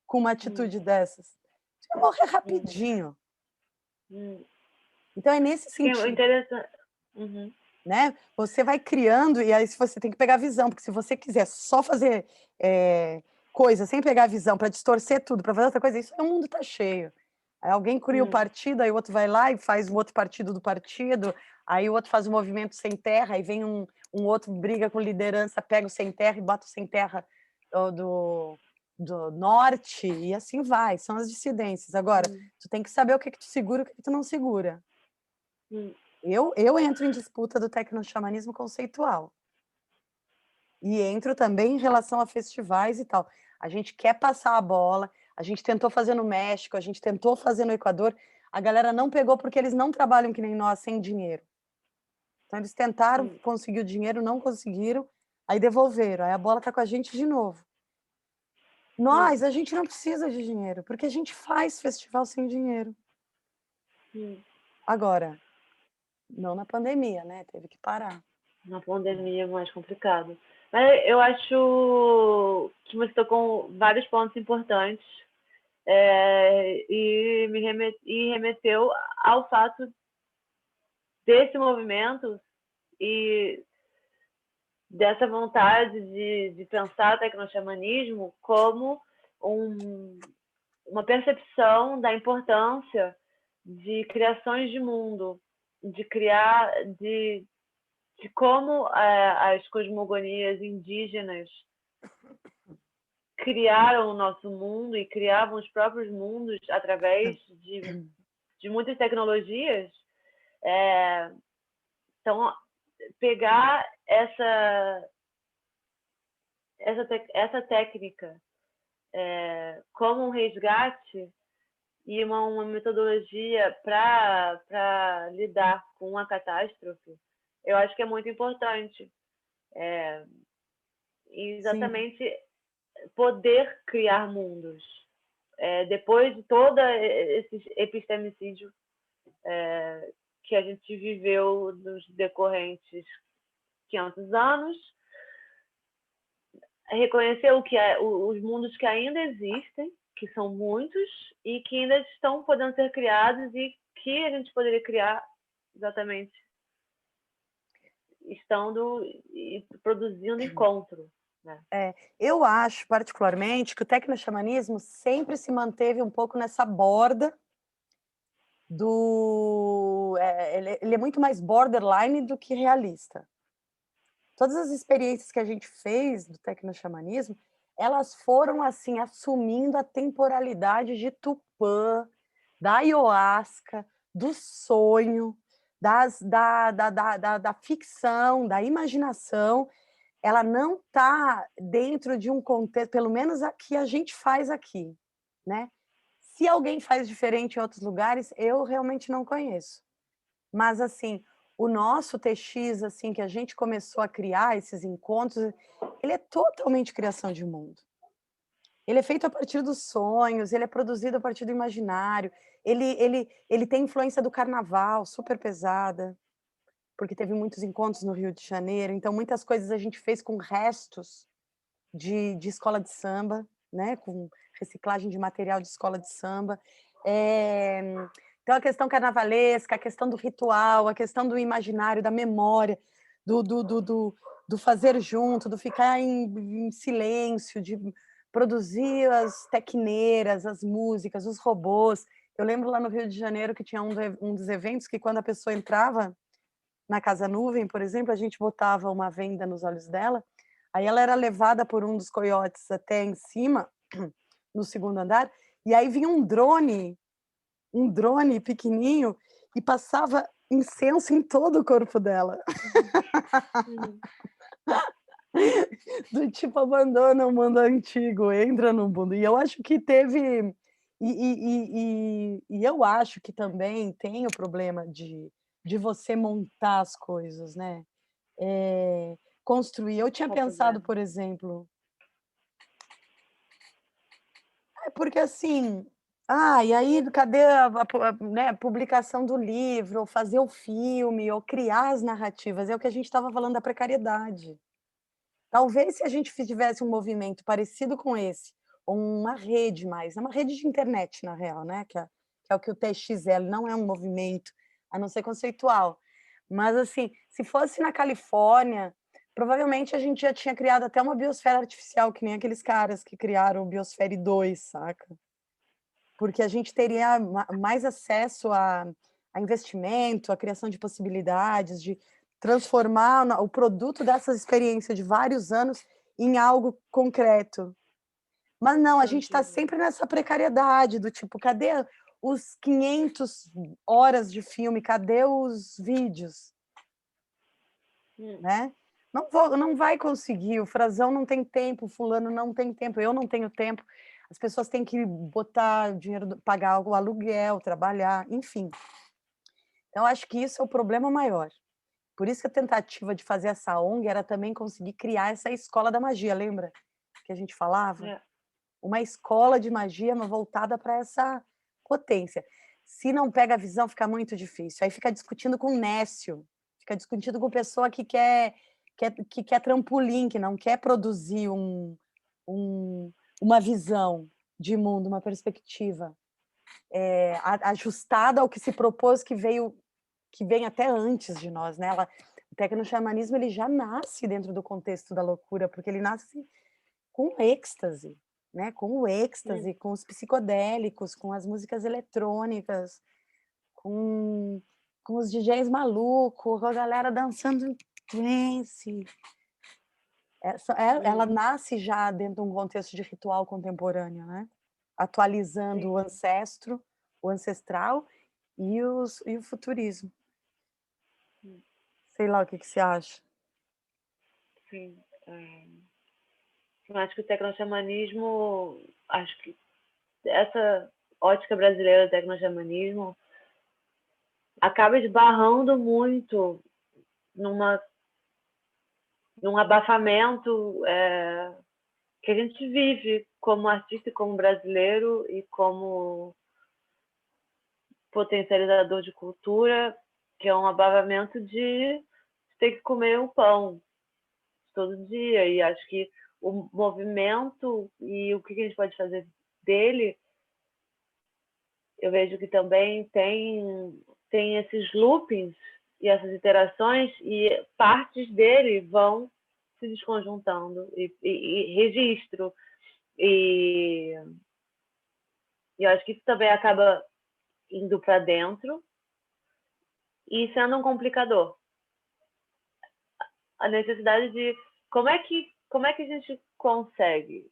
com uma hum, atitude dessas. Tu ia morrer hum, rapidinho. hum. Então é nesse Porque o sentido, interessante. Uhum, né, você vai criando e aí se você tem que pegar a visão, porque se você quiser só fazer, coisa sem pegar a visão para distorcer tudo, para fazer outra coisa, isso aí o mundo tá cheio. Aí alguém cria o hum, partido, aí o outro vai lá e faz um outro partido do partido, aí o outro faz o movimento sem terra, aí vem um outro briga com liderança, pega o sem terra e bota o sem terra, do norte, e assim vai, são as dissidências. Agora, hum, tu tem que saber o que que tu segura e o que que tu não segura. hum, Eu entro em disputa do tecnoxamanismo conceitual, e entro também em relação a festivais e tal. A gente quer passar a bola, a gente tentou fazer no México, a gente tentou fazer no Equador, a galera não pegou porque eles não trabalham que nem nós, sem dinheiro. Então eles tentaram hum, conseguir o dinheiro, não conseguiram, aí devolveram, aí a bola tá com a gente de novo. hum, Nós, a gente não precisa de dinheiro, porque a gente faz festival sem dinheiro. hum. Agora, não na pandemia, né, teve que parar. Na pandemia é mais complicado. Mas eu acho que você tocou vários pontos importantes, e remeteu ao fato desse movimento e dessa vontade de pensar tecnoxamanismo como um, uma percepção da importância de criações de mundo, de criar, de como as cosmogonias indígenas criaram o nosso mundo e criavam os próprios mundos através de muitas tecnologias. É, então, pegar essa técnica como um resgate e uma metodologia para lidar com uma catástrofe, eu acho que é muito importante. Exatamente. Sim. Poder criar mundos. Depois de todo esse epistemicídio que a gente viveu nos decorrentes 500 anos, reconhecer os mundos que ainda existem, que são muitos, e que ainda estão podendo ser criados e que a gente poderia criar exatamente estando e produzindo encontro. Né? Eu acho, particularmente, que o tecnoxamanismo sempre se manteve um pouco nessa borda do... ele é muito mais borderline do que realista. Todas as experiências que a gente fez do tecnoxamanismo, elas foram, assim, assumindo a temporalidade de Tupã, da ayahuasca, do sonho, da ficção, da imaginação. Ela não está dentro de um contexto, pelo menos aqui a gente faz aqui, né? Se alguém faz diferente em outros lugares, eu realmente não conheço. Mas, assim, o nosso TX, assim, que a gente começou a criar esses encontros, ele é totalmente criação de mundo. Ele é feito a partir dos sonhos, ele é produzido a partir do imaginário, ele tem influência do carnaval, super pesada, porque teve muitos encontros no Rio de Janeiro, então muitas coisas a gente fez com restos de escola de samba, né, com reciclagem de material de escola de samba. Então a questão carnavalesca, a questão do ritual, a questão do imaginário, da memória, do fazer junto, do ficar em silêncio, de produzir as tecneiras, as músicas, os robôs. Eu lembro lá no Rio de Janeiro que tinha um dos eventos que quando a pessoa entrava na Casa Nuvem, por exemplo, a gente botava uma venda nos olhos dela, aí ela era levada por um dos coiotes até em cima, no segundo andar, e aí vinha um drone pequenininho, e passava incenso em todo o corpo dela. Do tipo, abandona o mundo antigo, entra no mundo. E eu acho que teve... E eu acho que também tem o problema de você montar as coisas, né? Construir. Eu tinha pensado, por exemplo... porque assim... e aí cadê a publicação do livro, ou fazer o filme, ou criar as narrativas? É o que a gente estava falando da precariedade. Talvez se a gente tivesse um movimento parecido com esse, ou uma rede mais, é uma rede de internet, na real, né? Que é o que o TXL não é um movimento, a não ser conceitual. Mas, assim, se fosse na Califórnia, provavelmente a gente já tinha criado até uma biosfera artificial, que nem aqueles caras que criaram o Biosfera 2, saca? Porque a gente teria mais acesso a investimento, a criação de possibilidades, de transformar o produto dessas experiências de vários anos em algo concreto. Mas não, a gente está sempre nessa precariedade do tipo, cadê os 500 horas de filme, cadê os vídeos? Né? Não vai conseguir, o Frazão não tem tempo, o fulano não tem tempo, eu não tenho tempo, as pessoas têm que botar dinheiro, pagar o aluguel, trabalhar, enfim. Então, acho que isso é o problema maior. Por isso que a tentativa de fazer essa ONG era também conseguir criar essa escola da magia, lembra? Que a gente falava? Uma escola de magia voltada para essa potência. Se não pega a visão, fica muito difícil. Aí fica discutindo com nécio, fica discutindo com pessoa que quer trampolim, que não quer produzir uma visão de mundo, uma perspectiva ajustada ao que se propôs, que vem até antes de nós, né? O tecnoxamanismo ele já nasce dentro do contexto da loucura, porque ele nasce com êxtase, né? Com o êxtase, com os psicodélicos, com as músicas eletrônicas, com os DJs malucos, com a galera dançando trance. Ela nasce já dentro de um contexto de ritual contemporâneo, né? Atualizando o ancestral e o futurismo. Sei lá o que você acha. Sim. Eu acho que o tecnoxamanismo, acho que essa ótica brasileira do tecnoxamanismo acaba esbarrando muito numa, num abafamento que a gente vive como artista e como brasileiro e como potencializador de cultura, que é um abafamento de ter que comer o pão todo dia. E acho que o movimento e o que a gente pode fazer dele, eu vejo que também tem esses loopings e essas interações, e partes dele vão se desconjuntando, e registro. E eu acho que isso também acaba indo para dentro e sendo um complicador. A necessidade de como é que a gente consegue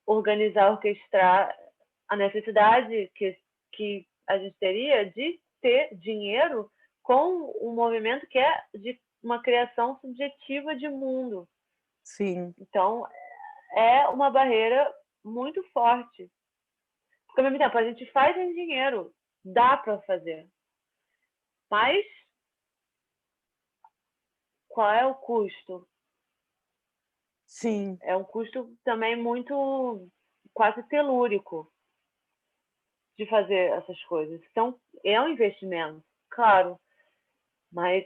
organizar, orquestrar a necessidade que a gente teria de ter dinheiro com um movimento que é de uma criação subjetiva de mundo. Sim. Então, é uma barreira muito forte. Porque, ao mesmo tempo, a gente faz em dinheiro, dá para fazer. Mas qual é o custo? Sim. É um custo também muito quase telúrico de fazer essas coisas. Então, é um investimento, claro, mas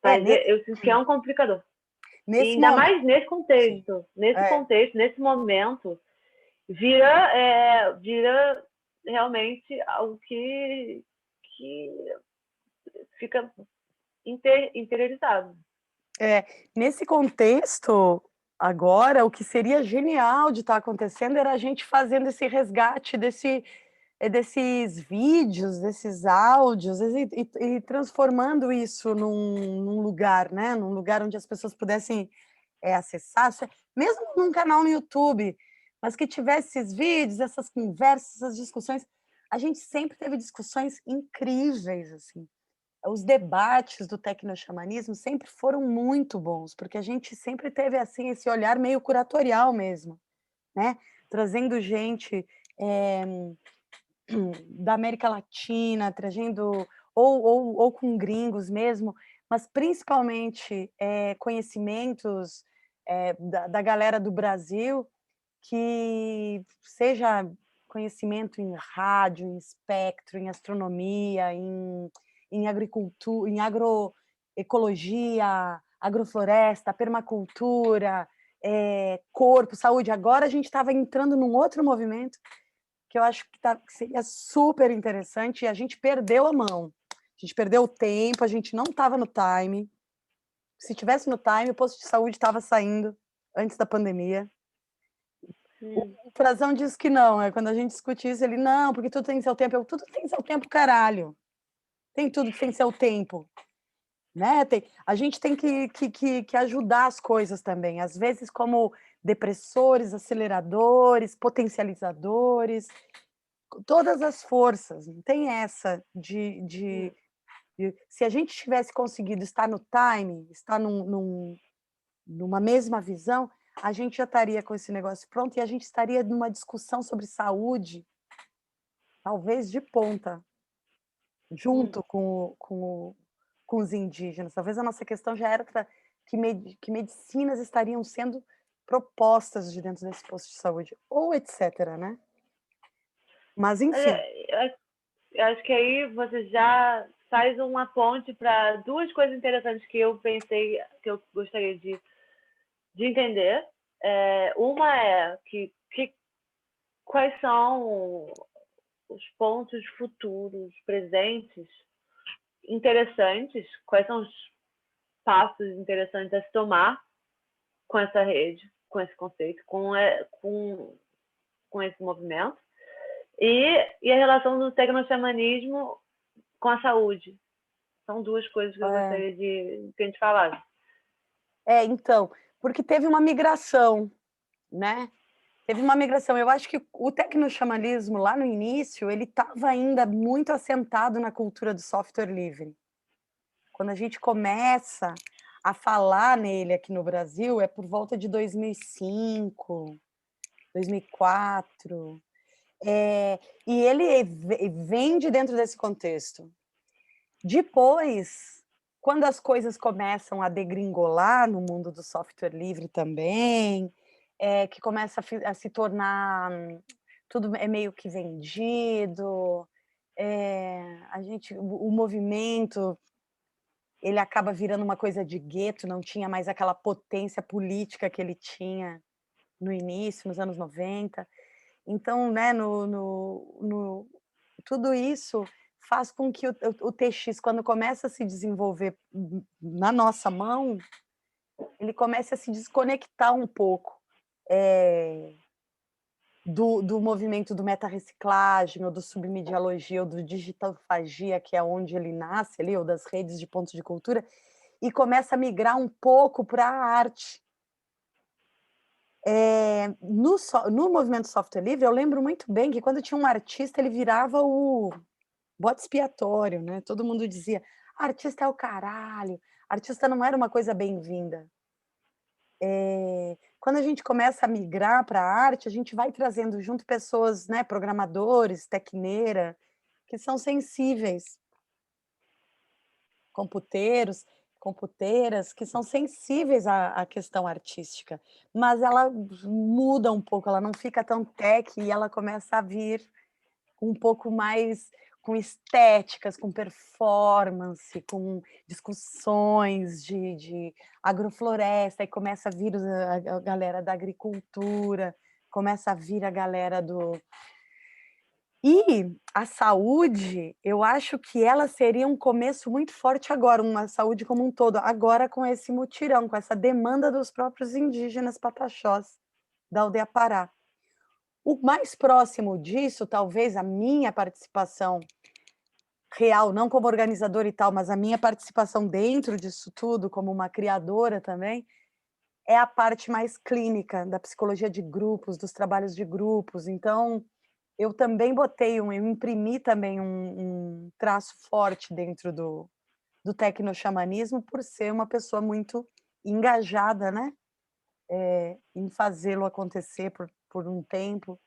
eu sinto que é um complicador. E Nesse ainda momento. mais nesse contexto, nesse momento, vira realmente algo que fica interiorizado. Nesse contexto, agora, o que seria genial de estar acontecendo era a gente fazendo esse resgate desses vídeos, desses áudios, e transformando isso num lugar, né? Num lugar onde as pessoas pudessem acessar, mesmo num canal no YouTube, mas que tivesse esses vídeos, essas conversas, essas discussões. A gente sempre teve discussões incríveis, assim. Os debates do tecnoxamanismo sempre foram muito bons, porque a gente sempre teve assim esse olhar meio curatorial mesmo, né? Trazendo gente da América Latina, trazendo ou com gringos mesmo, mas principalmente conhecimentos da galera do Brasil, que seja conhecimento em rádio, em espectro, em astronomia, em agricultura, em agroecologia, agrofloresta, permacultura, corpo, saúde. Agora a gente estava entrando num outro movimento que eu acho que seria super interessante, e a gente perdeu a mão. A gente perdeu o tempo, a gente não estava no time. Se tivesse no time, o posto de saúde estava saindo antes da pandemia. O Frazão diz que não, quando a gente discute isso, ele, não, porque tudo tem seu tempo. Tudo tem seu tempo, caralho. Tem tudo que tem seu tempo. Né? A gente tem que ajudar as coisas também, às vezes como depressores, aceleradores, potencializadores, todas as forças, não tem essa de se a gente tivesse conseguido estar no time, estar numa mesma visão, a gente já estaria com esse negócio pronto e a gente estaria numa discussão sobre saúde, talvez de ponta, junto com os indígenas. Talvez a nossa questão já era que medicinas estariam sendo propostas de dentro desse posto de saúde, ou etc, né? Mas, enfim. Eu acho que aí você já faz uma ponte para duas coisas interessantes que eu pensei, que eu gostaria de entender. Uma é quais são os pontos futuros, presentes, interessantes, quais são os passos interessantes a se tomar com essa rede, com esse conceito, com esse movimento, e a relação do tecnoxamanismo com a saúde. São duas coisas que eu gostaria de que a gente falasse. Então, porque teve uma migração, né? Teve uma migração. Eu acho que o tecnoxamanismo, lá no início, ele estava ainda muito assentado na cultura do software livre. Quando a gente começa a falar nele aqui no Brasil, é por volta de 2005, 2004. E ele vem de dentro desse contexto. Depois, quando as coisas começam a degringolar no mundo do software livre também, que começa a se tornar tudo é meio que vendido, a gente o movimento, ele acaba virando uma coisa de gueto, não tinha mais aquela potência política que ele tinha no início, nos anos 90. Então, né, tudo isso faz com que o TX, quando começa a se desenvolver na nossa mão, ele comece a se desconectar um pouco, do movimento do meta-reciclagem, ou do submedialogia, ou do digitalfagia, que é onde ele nasce ali, ou das redes de pontos de cultura, e começa a migrar um pouco para a arte. No movimento software livre, eu lembro muito bem que quando tinha um artista, ele virava o bode expiatório, né? Todo mundo dizia: artista é o caralho, artista não era uma coisa bem-vinda. Quando a gente começa a migrar para a arte, a gente vai trazendo junto pessoas, né, programadores, tecneira, que são sensíveis, computeiros, computeiras, que são sensíveis à questão artística, mas ela muda um pouco, ela não fica tão tech e ela começa a vir um pouco mais com estéticas, com performance, com discussões de agrofloresta, e começa a vir a galera da agricultura, começa a vir a galera do... E a saúde, eu acho que ela seria um começo muito forte agora, uma saúde como um todo, agora com esse mutirão, com essa demanda dos próprios indígenas pataxós da aldeia Pará. O mais próximo disso, talvez a minha participação real, não como organizadora e tal, mas a minha participação dentro disso tudo, como uma criadora também, é a parte mais clínica da psicologia de grupos, dos trabalhos de grupos. Então, eu também eu imprimi também um traço forte dentro do tecnoxamanismo, por ser uma pessoa muito engajada, né, em fazê-lo acontecer por um tempo.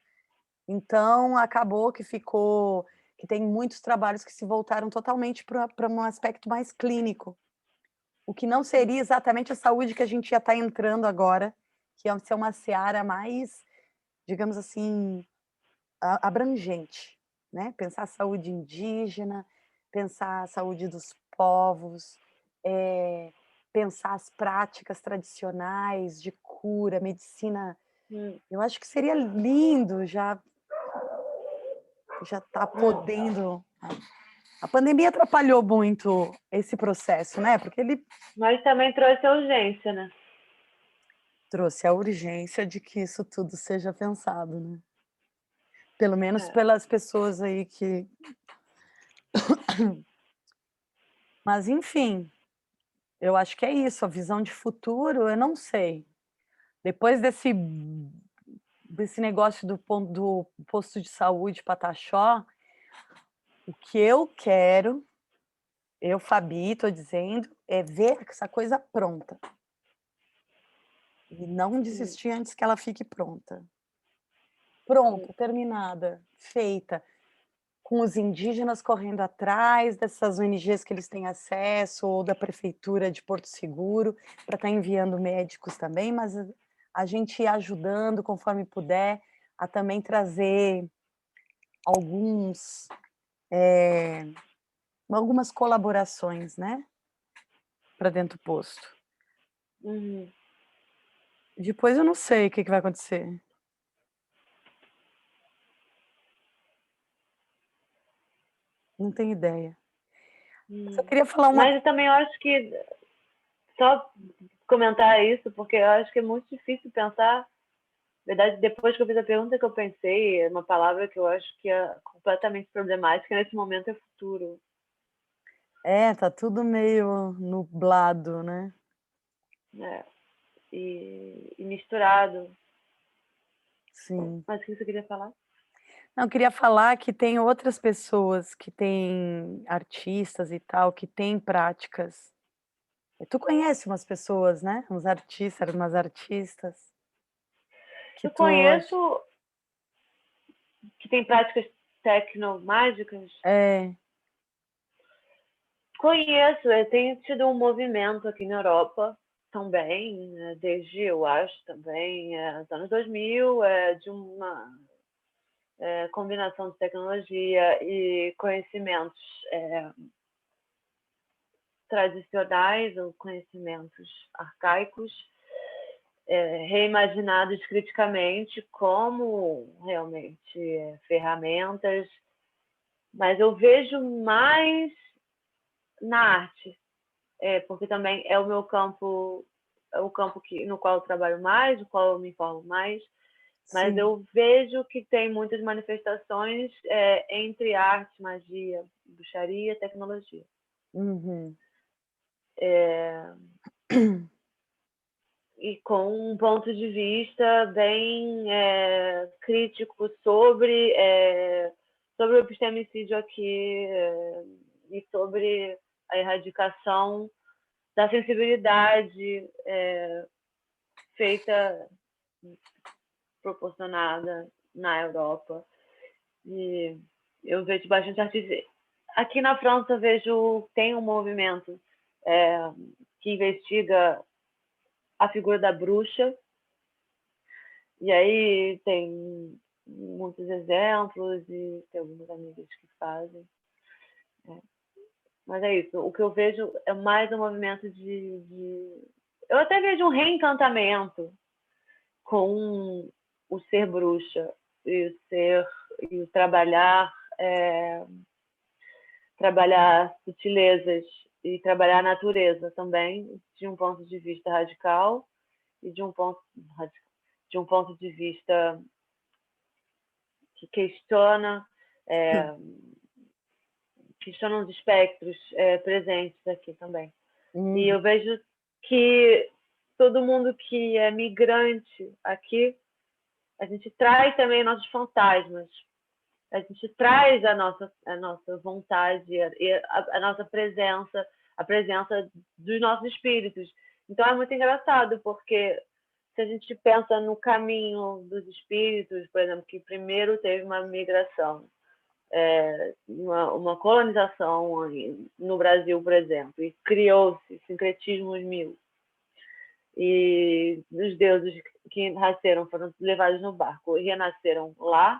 Então, acabou que tem muitos trabalhos que se voltaram totalmente para um aspecto mais clínico, o que não seria exatamente a saúde que a gente já está entrando agora, que é ser uma seara mais, digamos assim, abrangente, né? Pensar a saúde indígena, pensar a saúde dos povos, pensar as práticas tradicionais de cura, medicina. Eu acho que seria lindo já está podendo. A pandemia atrapalhou muito esse processo, né? Porque ele Mas também trouxe a urgência, né? trouxe a urgência de que isso tudo seja pensado, né? Pelo menos pelas pessoas aí que. Mas, enfim, eu acho que é isso. A visão de futuro, eu não sei. Depois desse negócio do posto de saúde Pataxó, o que eu quero, eu, Fabi, estou dizendo, é ver essa coisa pronta. E não desistir antes que ela fique pronta. Pronta, terminada, feita, com os indígenas correndo atrás dessas ONGs que eles têm acesso, ou da prefeitura de Porto Seguro, para estar enviando médicos também, mas a gente ir ajudando conforme puder, a também trazer algumas colaborações, né, para dentro do posto. Uhum. Depois eu não sei o que vai acontecer. Não tenho ideia. Só queria falar uma... Mas eu também acho que, só comentar isso, porque eu acho que é muito difícil pensar. Na verdade, depois que eu fiz a pergunta que eu pensei, uma palavra que eu acho que é completamente problemática nesse momento é futuro. Tá tudo meio nublado, né? Né? E misturado. sim. Mas o que você queria falar? Não, eu queria falar que tem outras pessoas que têm artistas e tal, que têm práticas. Tu conhece umas pessoas, né, uns artistas, umas artistas, que Eu tu acha conheço que tem práticas tecnomágicas. é, Conheço, tem tido um movimento aqui na Europa também, né, desde, eu acho, também, nos anos 2000, de uma combinação de tecnologia e conhecimentos tradicionais ou conhecimentos arcaicos, reimaginados criticamente como realmente ferramentas, mas eu vejo mais na arte, porque também é o meu campo, é o campo no qual eu trabalho mais, no qual eu me informo mais, mas sim. eu vejo que tem muitas manifestações entre arte, magia, bruxaria e tecnologia. Uhum. E com um ponto de vista bem crítico sobre o epistemicídio aqui e sobre a erradicação da sensibilidade feita, proporcionada na Europa. E eu vejo bastante artistas. Aqui na França tem um movimento que investiga a figura da bruxa, e aí tem muitos exemplos e tem algumas amigas que fazem. Mas é isso, o que eu vejo é mais um movimento Eu até vejo um reencantamento com o ser bruxa e o trabalhar sutilezas e trabalhar a natureza também, de um ponto de vista radical e de um ponto de vista que questiona os espectros presentes aqui também. E Uhum. eu vejo que todo mundo que é migrante aqui, a gente traz também nossos fantasmas, a gente traz a nossa vontade, a nossa presença, a presença dos nossos espíritos. Então é muito engraçado, porque se a gente pensa no caminho dos espíritos, por exemplo, que primeiro teve uma migração, uma colonização no Brasil, por exemplo, e criou-se sincretismos mil. E os deuses que nasceram foram levados no barco e renasceram lá.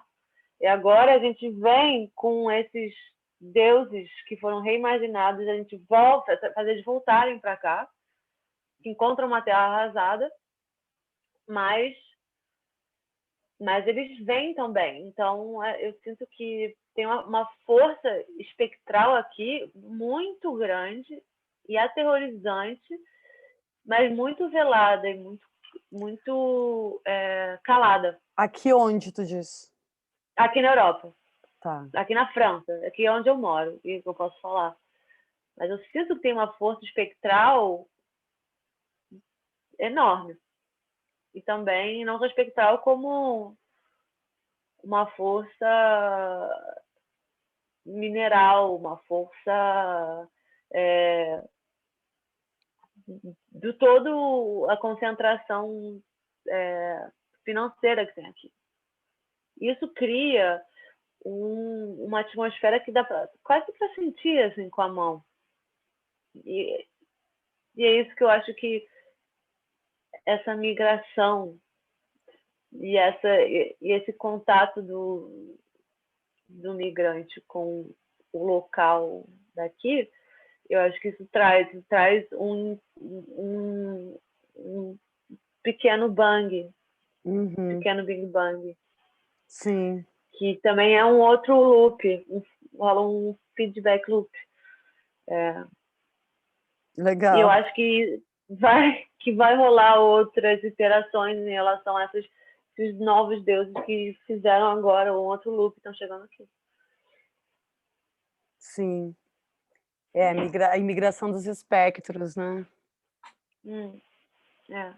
E agora a gente vem com esses deuses que foram reimaginados, a gente volta, faz eles voltarem para cá, encontram uma terra arrasada, mas eles vêm também. Então, eu sinto que tem uma força espectral aqui muito grande e aterrorizante, mas muito velada e muito calada. Aqui onde tu diz? Aqui na Europa, Tá. aqui na França, aqui é onde eu moro, e eu posso falar. Mas eu sinto que tem uma força espectral enorme. E também não só espectral, como uma força mineral, uma força de toda a concentração financeira que tem aqui. Isso cria uma atmosfera que dá quase para sentir assim, com a mão. E é isso que eu acho que essa migração e esse contato do migrante com o local daqui, eu acho que isso traz um pequeno bang, Uhum. pequeno Big Bang, Sim, que também é um outro loop, rola um feedback loop. E eu legal. acho que vai rolar outras interações em relação a esses novos deuses que fizeram agora um outro loop, estão chegando aqui. Sim. A imigração dos espectros, né? É.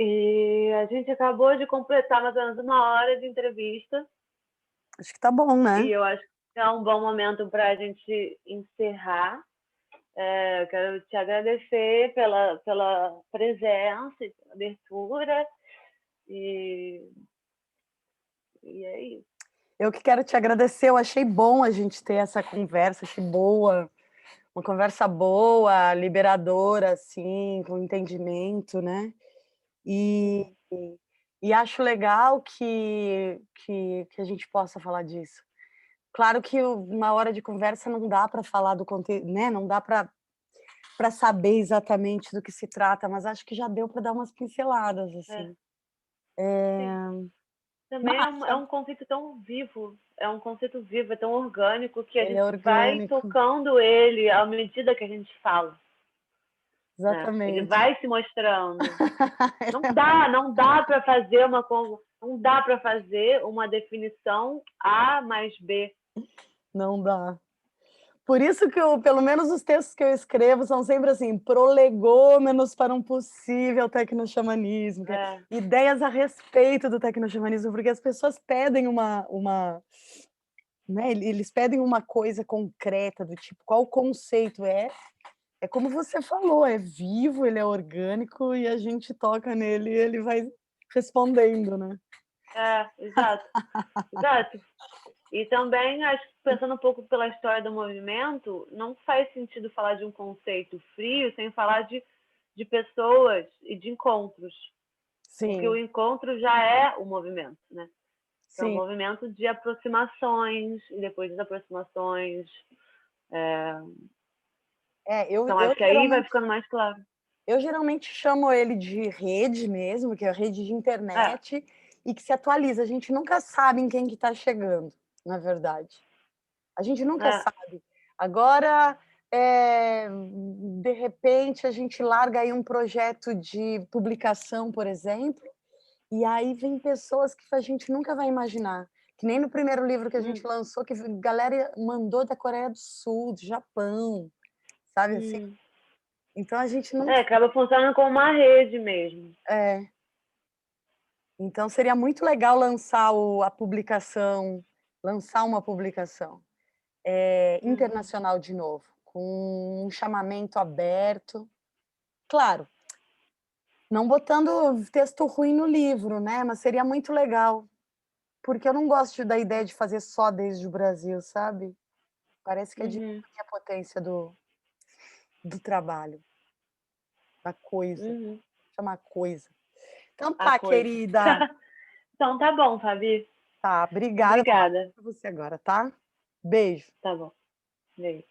E a gente acabou de completar mais ou menos 1 hora de entrevista. Acho que tá bom, né? E eu acho que é um bom momento para a gente encerrar. Eu quero te agradecer pela presença e pela abertura. E é isso. Eu que quero te agradecer, eu achei bom a gente ter essa conversa, achei boa, uma conversa boa, liberadora, assim, com entendimento, né? E, e acho legal que a gente possa falar disso. Claro que 1 hora de conversa não dá para falar do conteúdo, né? Não dá para saber exatamente do que se trata, mas acho que já deu para dar umas pinceladas, É, assim. sim. Também é Massa, um conceito tão vivo, é um conceito vivo, é tão orgânico que a ele é gente vai orgânico, tocando ele à medida que a gente fala, né? Ele exatamente. vai se mostrando. Não dá para fazer não dá para fazer uma definição A mais B. Não dá. Por isso que eu, pelo menos os textos que eu escrevo são sempre assim, prolegômenos para um possível tecnoxamanismo, que é É, ideias a respeito do tecnoxamanismo, porque as pessoas pedem né, eles pedem uma coisa concreta do tipo, qual o conceito é? É como você falou, é vivo, ele é orgânico e a gente toca nele e ele vai respondendo, né? exato, exato. E também, acho que pensando um pouco pela história do movimento, não faz sentido falar de um conceito frio sem falar de pessoas e de encontros, porque o Sim, encontro já é o movimento, né? É um sim. movimento de aproximações, e depois das aproximações. É... Então, Eu acho que aí vai geralmente ficando mais claro. Eu geralmente chamo ele de rede mesmo, que é a rede de É, internet, e que se atualiza. A gente nunca sabe em quem que está chegando, na verdade. A gente nunca é, sabe. Agora, de repente, a gente larga aí um projeto de publicação, por exemplo, e aí vem pessoas que a gente nunca vai imaginar. Que nem no primeiro livro que a gente hum, lançou, que a galera mandou da Coreia do Sul, do Japão, sabe assim? hum. Então a gente não. Acaba funcionando como uma rede mesmo. É, então seria muito legal a publicação, lançar uma publicação Uhum. internacional de novo, com um chamamento aberto. Claro, não botando texto ruim no livro, né? Mas seria muito legal, porque eu não gosto da ideia de fazer só desde o Brasil, sabe? Parece que é diminuir Uhum. a potência do trabalho, da coisa, Uhum. chamar coisa. Então A tá, coisa. querida. Então tá bom, Fabi. Tá, obrigada. Vou lá Obrigada. para você agora, tá? Beijo. Tá bom. Beijo.